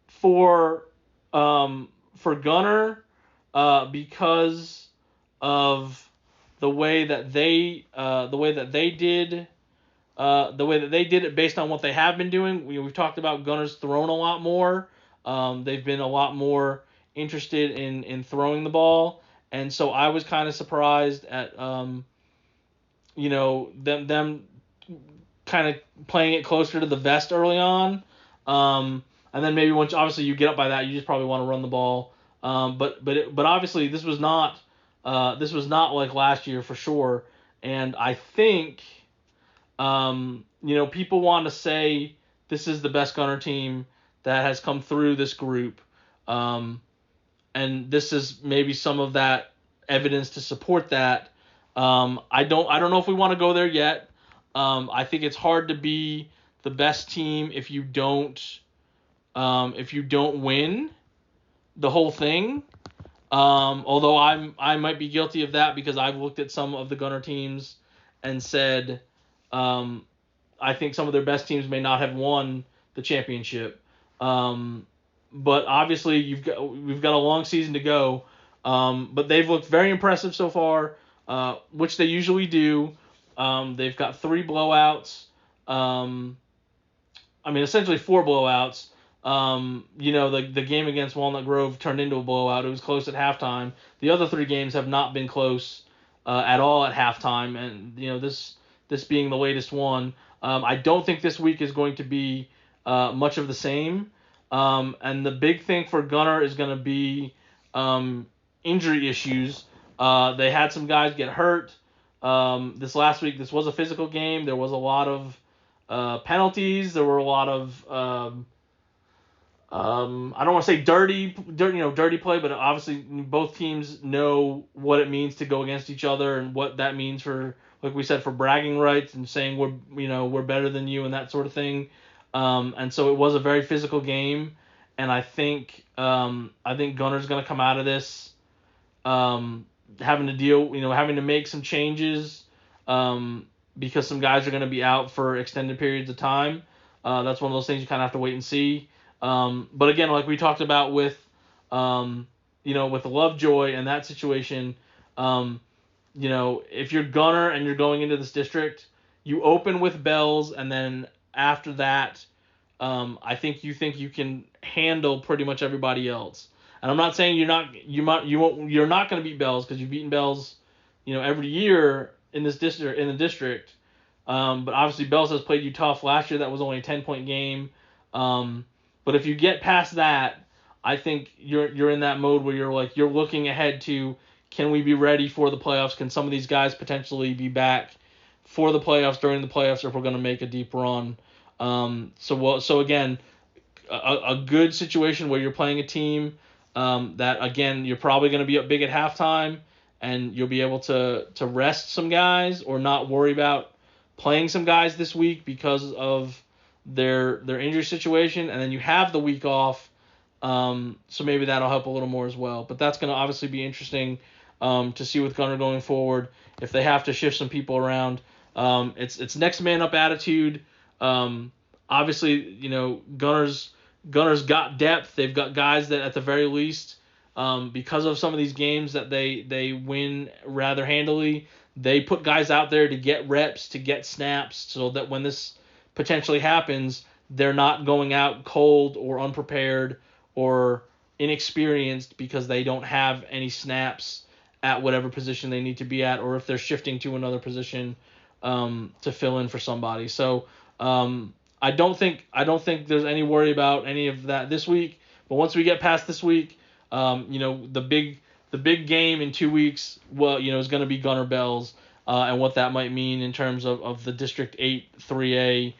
for Gunner because of the way that they did it based on what they have been doing. We've talked about Gunner's thrown a lot more. They've been a lot more interested in throwing the ball, and so I was kind of surprised at them kind of playing it closer to the vest early on. And then maybe once obviously you get up by that, you just probably want to run the ball. But obviously this was not like last year for sure. And I think people want to say this is the best Gunner team that has come through this group. And this is maybe some of that evidence to support that. I don't know if we want to go there yet. I think it's hard to be the best team if you don't win the whole thing. Although I might be guilty of that because I've looked at some of the Gunner teams and said I think some of their best teams may not have won the championship. But obviously we've got a long season to go. But they've looked very impressive so far, which they usually do. They've got 3 blowouts. Essentially 4 blowouts. The game against Walnut Grove turned into a blowout. It was close at halftime. The other 3 games have not been close at all at halftime, and this being the latest one. I don't think this week is going to be much of the same. And the big thing for Gunner is going to be injury issues. They had some guys get hurt. This last week, this was a physical game. There was a lot of penalties. There were a lot of I don't want to say dirty play, but obviously both teams know what it means to go against each other and what that means for, like we said, for bragging rights and saying we're better than you and that sort of thing. And so it was a very physical game, and I think Gunner's going to come out of this having to make some changes because some guys are going to be out for extended periods of time. That's one of those things you kind of have to wait and see. But again, like we talked about with, with Lovejoy and that situation, if you're Gunner and you're going into this district, you open with Bells, and then after that, I think you can handle pretty much everybody else. And I'm not saying you're not going to beat Bells, because you've beaten Bells, every year in the district. But obviously Bells has played you tough. Last year that was only a 10-point game. But if you get past that, I think you're in that mode where you're looking ahead to, can we be ready for the playoffs? Can some of these guys potentially be back for the playoffs, during the playoffs, if we're going to make a deep run? So again, a good situation where you're playing a team that, again, you're probably going to be up big at halftime, and you'll be able to rest some guys or not worry about playing some guys this week because of their injury situation, and then you have the week off, so maybe that'll help a little more as well. But that's going to obviously be interesting to see with Gunner going forward, if they have to shift some people around. It's next man up attitude. Obviously, Gunner's got depth. They've got guys that at the very least, because of some of these games that they win rather handily, they put guys out there to get reps, to get snaps, so that when this potentially happens, they're not going out cold or unprepared or inexperienced because they don't have any snaps at whatever position they need to be at, or if they're shifting to another position to fill in for somebody. So I don't think there's any worry about any of that this week. But once we get past this week, the big game in 2 weeks, is going to be Gunner Bells, and what that might mean in terms of the District 8 3A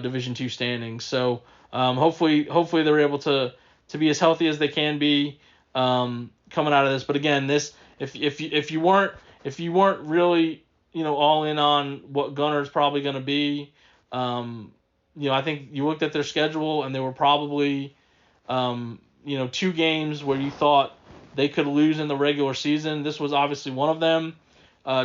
Division 2 standings. So hopefully they're able to be as healthy as they can be coming out of this. But again, if you weren't really all in on what Gunner's probably going to be, I think you looked at their schedule and there were probably 2 games where you thought they could lose in the regular season. This was obviously one of them,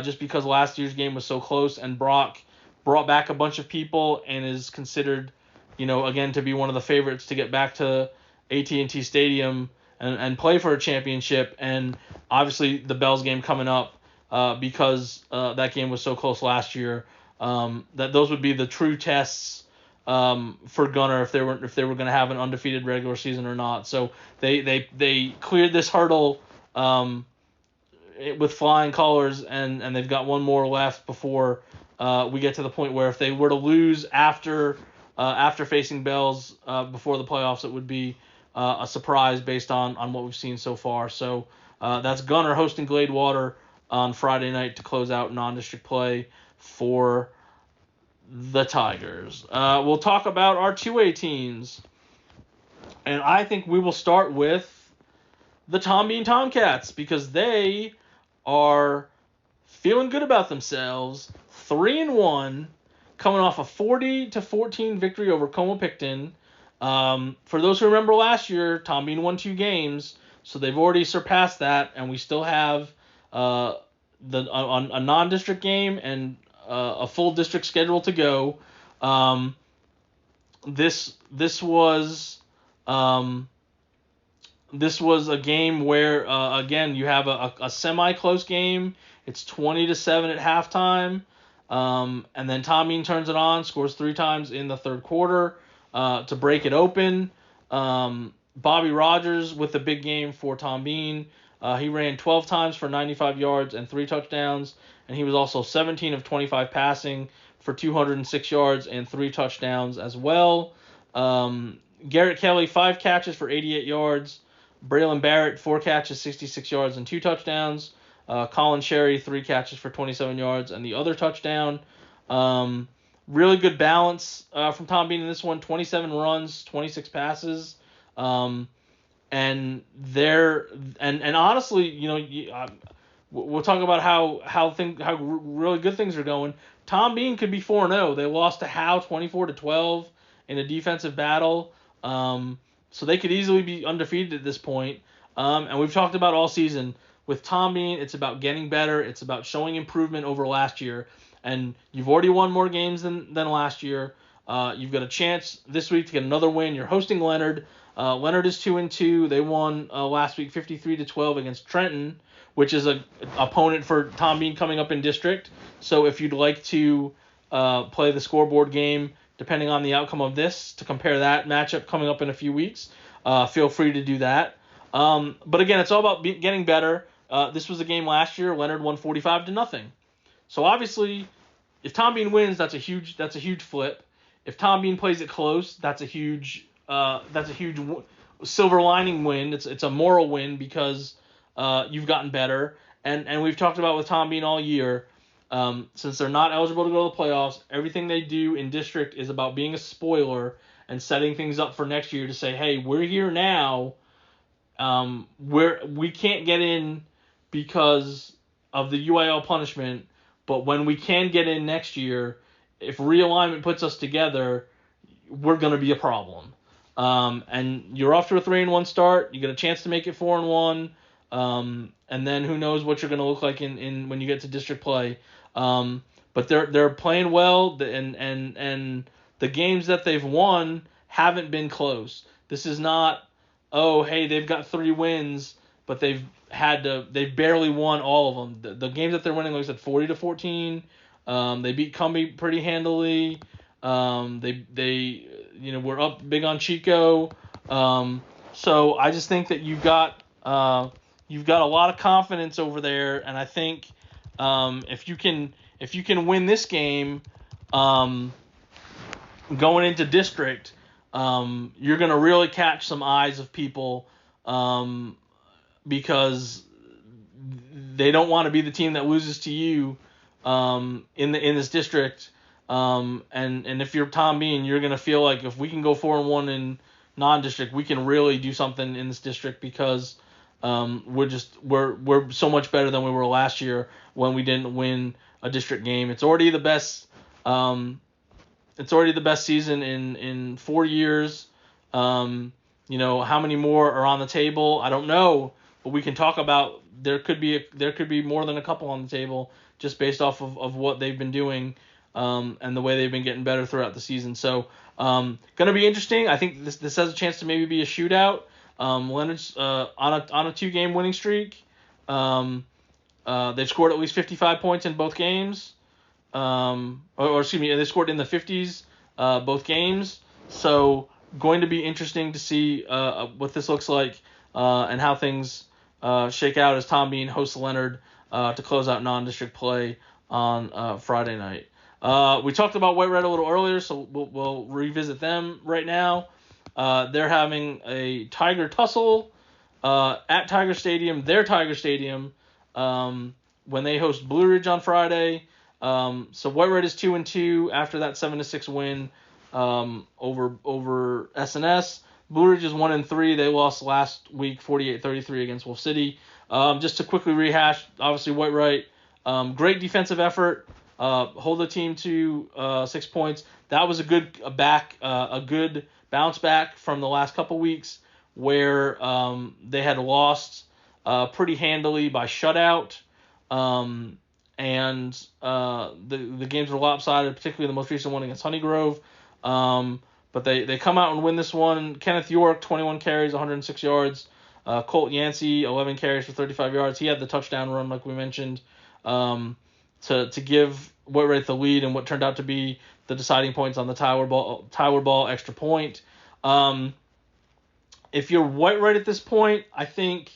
just because last year's game was so close, and Brock brought back a bunch of people and is considered, again, to be one of the favorites to get back to AT&T Stadium and play for a championship. And obviously the Bells game coming up, because that game was so close last year, that those would be the true tests for Gunner if they were going to have an undefeated regular season or not. So they cleared this hurdle with flying colors, and they've got one more left before we get to the point where if they were to lose after facing Bells before the playoffs, it would be a surprise based on what we've seen so far. So that's Gunner hosting Gladewater on Friday night to close out non-district play for the Tigers. We'll talk about our 2A teams, and I think we will start with the Tom Bean Tomcats, because they are feeling good about themselves, 3-1, coming off a 40-14 victory over Como-Picton. For those who remember last year, Tom Bean won 2 games, so they've already surpassed that, and we still have a non-district game and a full district schedule to go. This was a game where again you have a semi-close game. It's 20-7 at halftime, and then Tom Bean turns it on, scores 3 times in the third quarter to break it open. Bobby Rogers with the big game for Tom Bean. He ran 12 times for 95 yards and 3 touchdowns, and he was also 17 of 25 passing for 206 yards and 3 touchdowns as well. Garrett Kelly, 5 catches for 88 yards. Braylon Barrett, 4 catches, 66 yards and 2 touchdowns. Colin Sherry, 3 catches for 27 yards and the other touchdown. Really good balance from Tom Bean in this one. 27 runs, 26 passes. And honestly, we'll talk about how really good things are going. Tom Bean could be 4-0. They lost to Howe 24-12 in a defensive battle. So they could easily be undefeated at this point. And we've talked about all season with Tom Bean, it's about getting better. It's about showing improvement over last year. And you've already won more games than last year. You've got a chance this week to get another win. You're hosting Leonard. Leonard is 2-2. They won last week 53-12 against Trenton, which is a opponent for Tom Bean coming up in district. So if you'd like to play the scoreboard game, depending on the outcome of this, to compare that matchup coming up in a few weeks, feel free to do that. But again, it's all about getting better. This was a game last year. Leonard won 45-0. So obviously, if Tom Bean wins, that's a huge flip. If Tom Bean plays it close, that's a huge silver lining win. It's a moral win because you've gotten better. And we've talked about with Tom Bean all year, since they're not eligible to go to the playoffs, everything they do in district is about being a spoiler and setting things up for next year to say, hey, we're here now. We can't get in because of the UIL punishment, but when we can get in next year, if realignment puts us together, we're going to be a problem. And you're off to a 3-1 start. You get a chance to make it 4-1. And then who knows what you're going to look like in when you get to district play. But they're playing well, and the games that they've won haven't been close. This is not, oh, hey, they've got 3 wins, but they've barely won all of them. The games that they're winning, like I said, 40-14. They beat Cumbie pretty handily. They were up big on Chico. So I just think that you've got a lot of confidence over there, and I think if you can win this game, going into district, you're gonna really catch some eyes of people, because they don't want to be the team that loses to you in this district. And if you're Tom Bean, you're gonna feel like if we can go 4-1 in non-district, we can really do something in this district because we're so much better than we were last year when we didn't win a district game. It's already the best. It's already the best season in 4 years. How many more are on the table? I don't know, but we can talk about there could be more than a couple on the table just based off of what they've been doing, and the way they've been getting better throughout the season. So, gonna be interesting. I think this has a chance to maybe be a shootout. Leonard's on a 2-game winning streak. They've scored at least 55 points in both games. They scored in the 50s both games. So going to be interesting to see what this looks like and how things shake out as Tom Bean hosts Leonard to close out non-district play on Friday night. We talked about White Red a little earlier, so we'll revisit them right now. They're having a Tiger tussle at Tiger Stadium, their Tiger Stadium, when they host Blue Ridge on Friday. So White Red is 2-2 after that 7-6 win over SNS. Blue Ridge is 1-3. They lost last week 48-33 against Wolf City. Just to quickly rehash, obviously White Red, great defensive effort. Hold the team to 6 points. That was a good bounce back from the last couple weeks where they had lost pretty handily by shutout. And the games were lopsided, particularly the most recent one against Honeygrove. But they come out and win this one. Kenneth York, 21 carries, 106 yards. Colt Yancey, 11 carries for 35 yards. He had the touchdown run, like we mentioned, to give White Red the lead and what turned out to be the deciding points on the Tyler Ball extra point. If you're White Red at this point, I think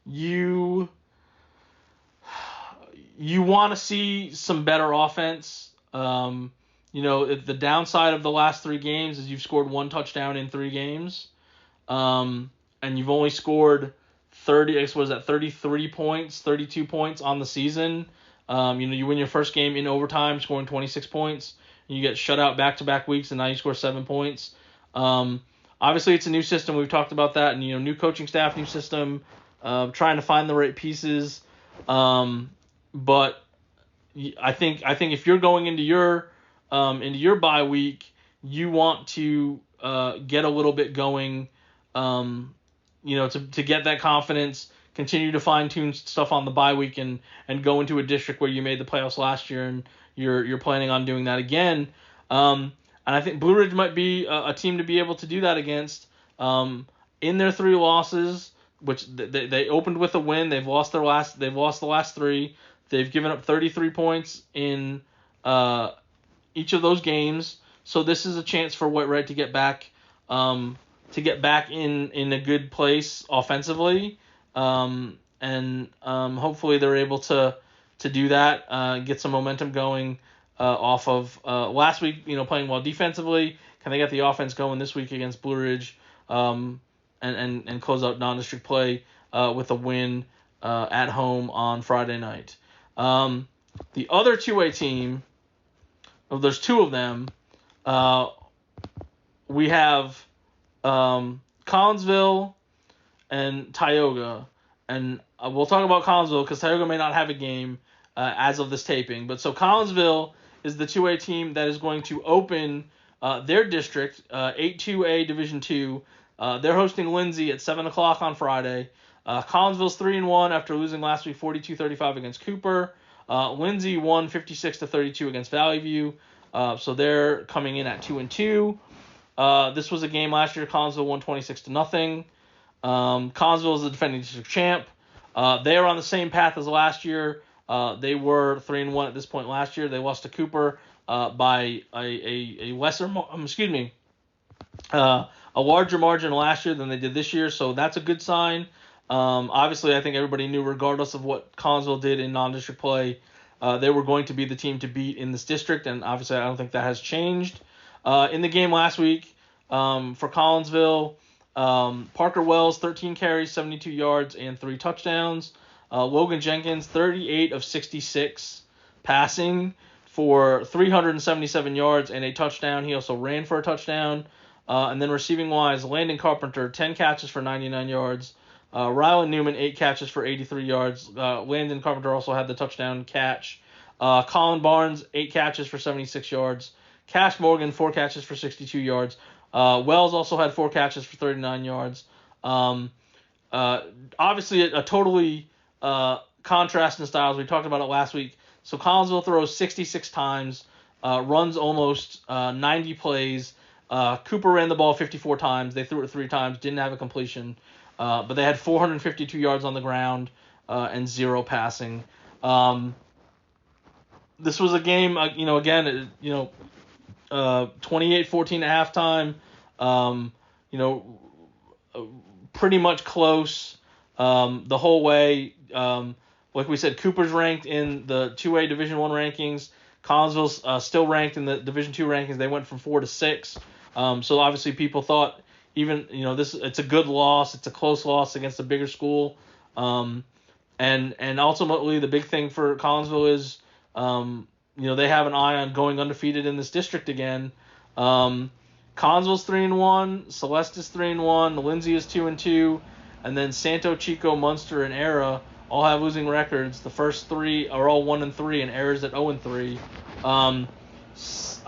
you want to see some better offense. The downside of the last 3 games is you've scored 1 touchdown in 3 games. And you've only scored 33 points, 32 points on the season. You win your first game in overtime, scoring 26 points. You get shut out back-to-back weeks, and now you score 7 points. Obviously, it's a new system. We've talked about that. And, new coaching staff, new system, trying to find the right pieces. But I think if you're going into your bye week, you want to get a little bit going, to get that confidence, continue to fine-tune stuff on the bye week and go into a district where you made the playoffs last year and you're planning on doing that again. And I think Blue Ridge might be a team to be able to do that against. In their 3 losses, which they opened with a win, they've lost the last 3. They've given up 33 points in each of those games. So this is a chance for White Red to get back in a good place offensively. And hopefully they're able to do that, get some momentum going off of last week, playing well defensively. Can they get the offense going this week against Blue Ridge and close out non-district play with a win at home on Friday night? The other 2A team, there's 2 of them. We have Collinsville and Tioga, and we'll talk about Collinsville because Tioga may not have a game as of this taping. But so Collinsville is the 2A team that is going to open their district, 8-2A Division II. They're hosting Lindsay at 7 o'clock on Friday. Collinsville's 3-1 after losing last week 42-35 against Cooper. Lindsay won 56-32 against Valley View. So they're coming in at 2-2. This was a game last year. Collinsville won 26-0. Collinsville is the defending district champ. They are on the same path as last year. They were 3-1 at this point last year. They lost to Cooper by a larger margin last year than they did this year. So that's a good sign. Obviously, I think everybody knew, regardless of what Collinsville did in non-district play, they were going to be the team to beat in this district, and obviously I don't think that has changed. In the game last week, for Collinsville, Parker Wells, 13 carries, 72 yards, and 3 touchdowns. Logan Jenkins, 38 of 66 passing for 377 yards and a touchdown. He also ran for a touchdown. And then receiving-wise, Landon Carpenter, 10 catches for 99 yards. Rylan Newman, 8 catches for 83 yards. Landon Carpenter also had the touchdown catch. Colin Barnes, 8 catches for 76 yards. Cash Morgan, 4 catches for 62 yards. Wells also had 4 catches for 39 yards. Obviously, a totally contrast in styles. We talked about it last week. So Collinsville throws 66 times, runs almost 90 plays. Cooper ran the ball 54 times. They threw it 3 times, didn't have a completion. But they had 452 yards on the ground and 0 passing. This was a game, 28-14 at halftime. Pretty much close the whole way. Like we said, Cooper's ranked in the 2A Division I rankings. Collinsville's still ranked in the Division II rankings. They went from 4 to 6. So obviously people thought even, it's a good loss. It's a close loss against a bigger school. And ultimately the big thing for Collinsville is, they have an eye on going undefeated in this district again. Collinsville's 3-1, Celeste is 3-1, Lindsay is 2-2, and then Santo Chico, Munster, and Era all have losing records. The first 3 are all 1-3, and Era's at 0-3.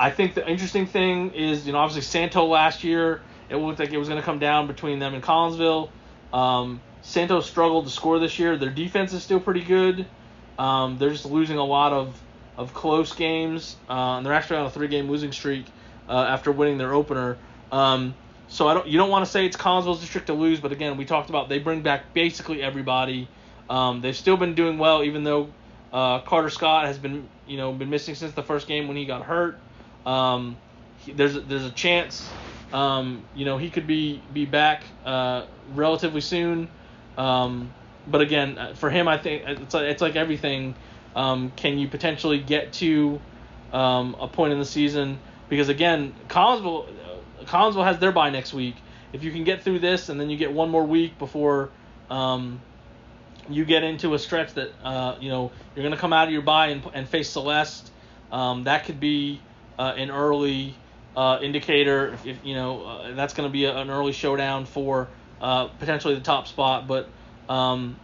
I think the interesting thing is, obviously Santo last year, it looked like it was going to come down between them and Collinsville. Santo struggled to score this year. Their defense is still pretty good. They're just losing a lot of close games, and they're actually on a 3-game losing streak after winning their opener. So you don't want to say it's Collinsville's district to lose, but again, we talked about they bring back basically everybody. They've still been doing well, even though Carter Scott has been missing since the first game when he got hurt. There's a chance he could be back relatively soon. But again, for him, I think it's like everything. Can you potentially get to a point in the season? Because again, Collinsville has their bye next week. If you can get through this and then you get one more week before you get into a stretch that you're going to come out of your bye and face Celeste, that could be an early indicator. If that's going to be an early showdown for potentially the top spot. But going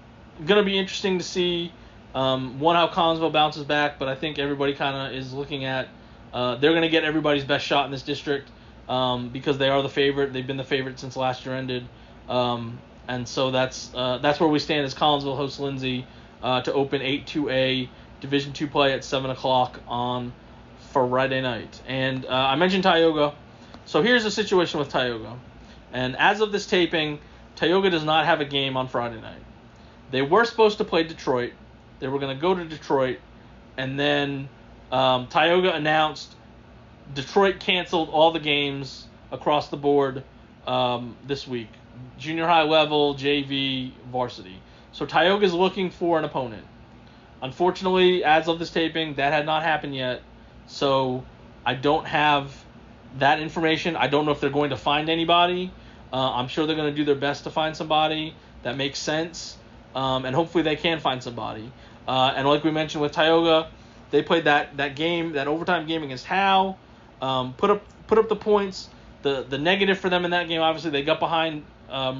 to be interesting to see how Collinsville bounces back. But I think everybody kind of is looking at they're going to get everybody's best shot in this district because they are the favorite. They've been the favorite since last year ended. And so that's where we stand as Collinsville hosts Lindsay to open 8-2A Division II play at 7 o'clock on Friday night. And I mentioned Tioga. So here's the situation with Tioga. And as of this taping, Tioga does not have a game on Friday night. They were supposed to play Detroit. They were going to go to Detroit. And then Tioga announced Detroit canceled all the games across the board this week. Junior high level, JV, varsity. So Tioga is looking for an opponent. Unfortunately, as of this taping, that had not happened yet. So I don't have that information. I don't know if they're going to find anybody. I'm sure they're going to do their best to find somebody that makes sense. And hopefully they can find somebody. And like we mentioned with Tioga, they played that game, that overtime game against Howe. Put up the points. The negative for them in that game, obviously, they got behind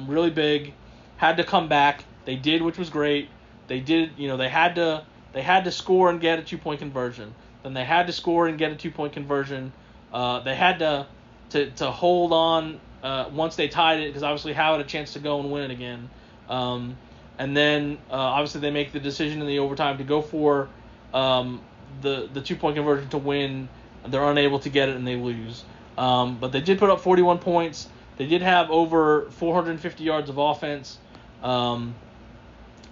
really big, had to come back. They did, which was great. They did, they had to score and get a 2-point conversion. Then they had to score and get a 2-point conversion. They had to hold on once they tied it, because obviously Howe had a chance to go and win it again. And then obviously they make the decision in the overtime to go for the 2-point conversion to win. They're unable to get it and they lose. But they did put up 41 points. They did have over 450 yards of offense.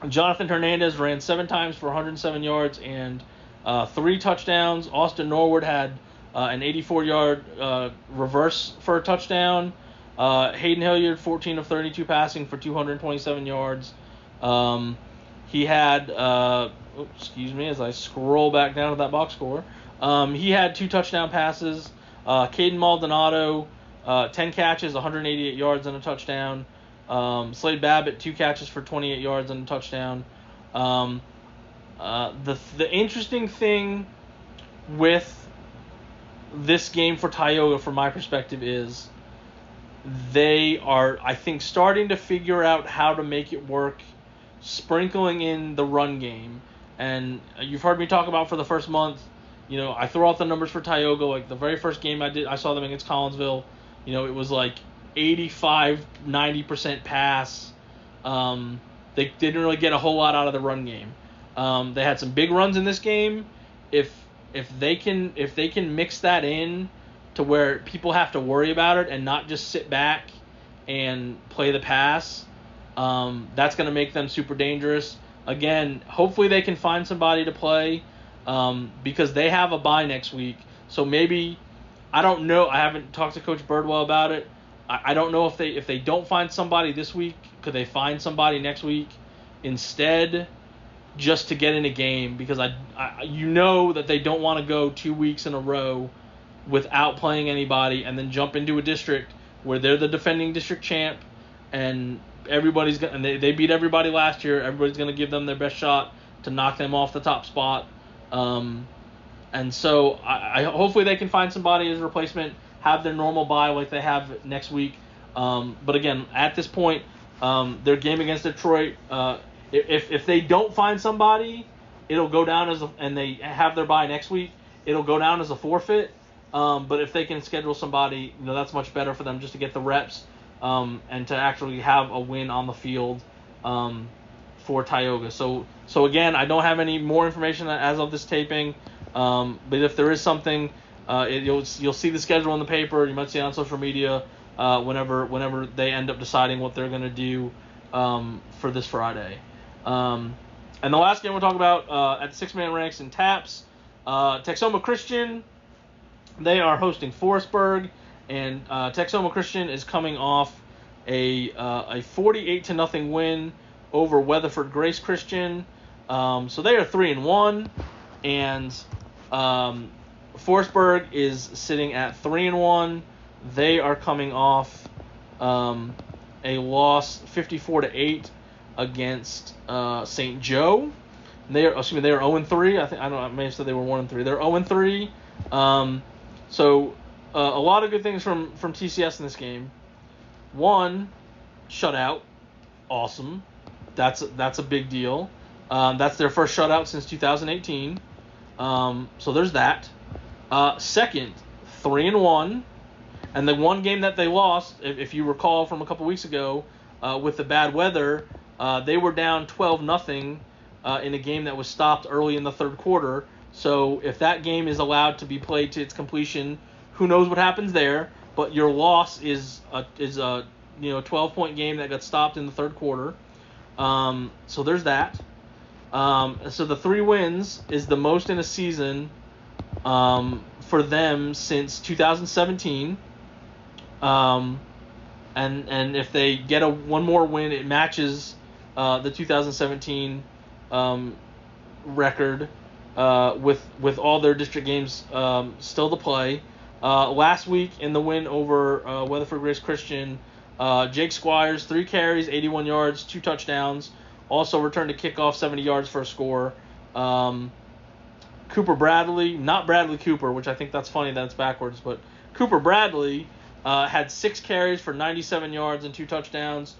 Jonathan Hernandez ran 7 times for 107 yards and 3 touchdowns. Austin Norwood had an 84-yard reverse for a touchdown. Hayden Hilliard, 14 of 32 passing for 227 yards. He had, as I scroll back down to that box score, he had 2 touchdown passes. Caden Maldonado, 10 catches, 188 yards and a touchdown. Slade Babbitt, 2 catches for 28 yards and a touchdown. The interesting thing with this game for Tioga, from my perspective, is they are, I think, starting to figure out how to make it work, sprinkling in the run game. And you've heard me talk about for the first month, I throw out the numbers for Tioga. Like the very first game I saw them against Collinsville, it was like 85-90% pass. They didn't really get a whole lot out of the run game. They had some big runs in this game. If they can mix that in to where people have to worry about it and not just sit back and play the pass, that's going to make them super dangerous. Again, hopefully they can find somebody to play, because they have a bye next week. So maybe, I don't know. I haven't talked to Coach Birdwell about it. I don't know if they don't find somebody this week, could they find somebody next week instead, just to get in a game, because I that they don't want to go 2 weeks in a row without playing anybody and then jump into a district where they're the defending district champ and everybody's gonna, and they beat everybody last year. Everybody's gonna give them their best shot to knock them off the top spot. And so I hopefully they can find somebody as a replacement, have their normal bye like they have next week. But again, at this point, their game against Detroit, if they don't find somebody, it'll go down and they have their bye next week, it'll go down as a forfeit. But if they can schedule somebody, that's much better for them, just to get the reps, and to actually have a win on the field, for Tioga. So again, I don't have any more information as of this taping. But if there is something, you'll see the schedule in the paper. You might see it on social media, whenever they end up deciding what they're going to do, for this Friday. And the last game we'll talk about, at the 6-man ranks in TAPS, Texoma Christian, they are hosting Forestburg, and Texoma Christian is coming off a 48-0 win over Weatherford Grace Christian. So they are 3-1, and Forestburg is sitting at 3-1. They are coming off a loss 54-8 against St. Joe. They are 0-3. I may have said they were 1-3. They're 0-3. So a lot of good things from TCS in this game. One, shutout, awesome. That's a big deal. That's their first shutout since 2018. So there's that. Second, 3-1, and the one game that they lost, if you recall from a couple weeks ago, with the bad weather, they were down 12-0 in a game that was stopped early in the third quarter. So if that game is allowed to be played to its completion, who knows what happens there? But your loss is a 12-point game that got stopped in the third quarter. So there's that. So the 3 wins is the most in a season for them since 2017. And if they get one more win, it matches the 2017 record with all their district games still to play. Last week in the win over Weatherford Grace Christian, Jake Squires, 3 carries, 81 yards, 2 touchdowns. Also returned to kickoff, 70 yards for a score. Cooper Bradley, not Bradley Cooper, which I think that's funny that it's backwards, but Cooper Bradley had 6 carries for 97 yards and 2 touchdowns.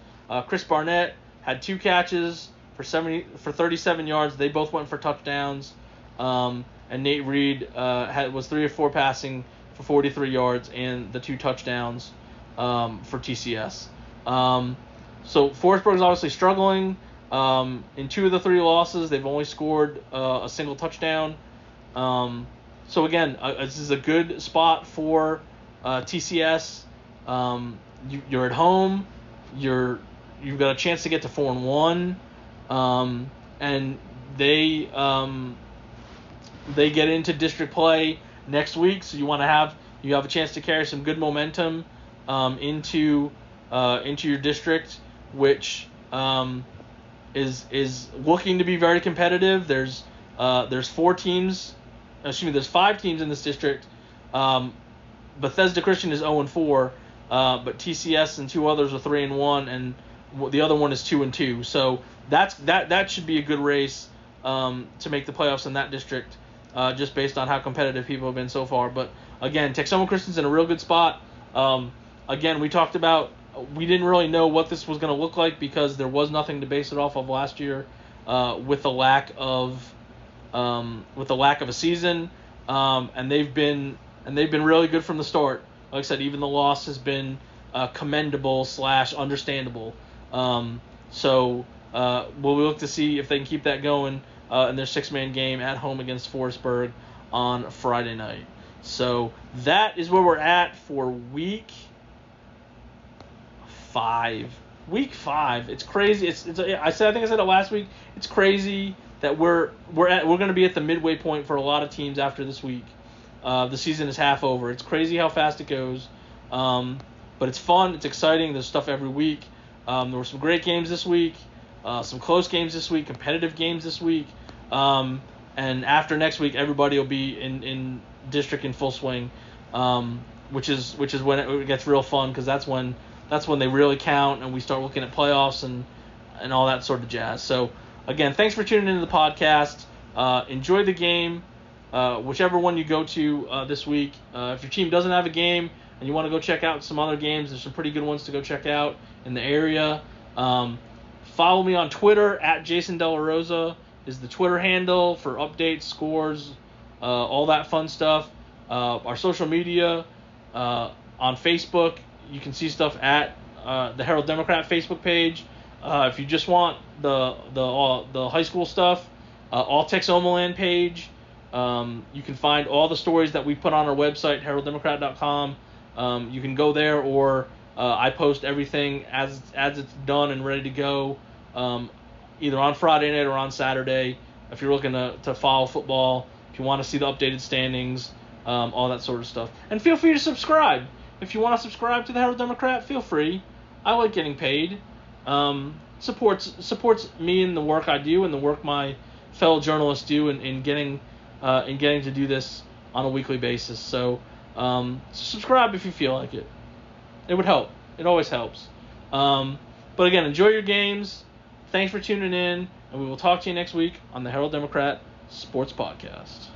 Chris Barnett had 2 catches for 37 yards. They both went for touchdowns. And Nate Reed was 3 of 4 passing for 43 yards and the 2 touchdowns for TCS. So Forestburg's obviously struggling. In 2 of the 3 losses, they've only scored a single touchdown. So again, this is a good spot for TCS. You're at home. You've got a chance to get to 4-1, and they get into district play next week. So you have a chance to carry some good momentum into your district, which is looking to be very competitive. There's 5 teams in this district. Bethesda Christian is 0-4, but TCS and 2 others are 3-1, and the other one is 2-2. So that should be a good race to make the playoffs in that district, just based on how competitive people have been so far. But again, Texoma Christian's in a real good spot. Again, we talked about we didn't really know what this was going to look like because there was nothing to base it off of last year, with the lack of a season, and they've been really good from the start. Like I said, even the loss has been commendable / understandable. So we'll look to see if they can keep that going in their 6-man game at home against Forestburg on Friday night. So that is where we're at for week 5. Week 5. It's crazy. I think I said it last week. It's crazy that we're going to be at the midway point for a lot of teams after this week. The season is half over. It's crazy how fast it goes. But it's fun. It's exciting. There's stuff every week. There were some great games this week, some close games this week, competitive games this week. And after next week, everybody will be in district in full swing, which is when it gets real fun, because that's when they really count and we start looking at playoffs and all that sort of jazz. So again, thanks for tuning into the podcast. Enjoy the game, whichever one you go to this week. If your team doesn't have a game and you want to go check out some other games, there's some pretty good ones to go check out in the area. Follow me on Twitter at Jason De La Rosa is the Twitter handle for updates, scores, all that fun stuff. Our social media on Facebook, you can see stuff at the Herald Democrat Facebook page. If you just want the high school stuff, All-Texomaland page. You can find all the stories that we put on our website, heralddemocrat.com. You can go there, or I post everything as it's done and ready to go, either on Friday night or on Saturday. If you're looking to follow football, if you want to see the updated standings, all that sort of stuff. And feel free to subscribe. If you want to subscribe to the Herald Democrat, feel free. I like getting paid. Supports me in the work I do and the work my fellow journalists do in getting to do this on a weekly basis. So subscribe if you feel like it. It would help. It always helps. But again, enjoy your games. Thanks for tuning in, and we will talk to you next week on the Herald Democrat Sports Podcast.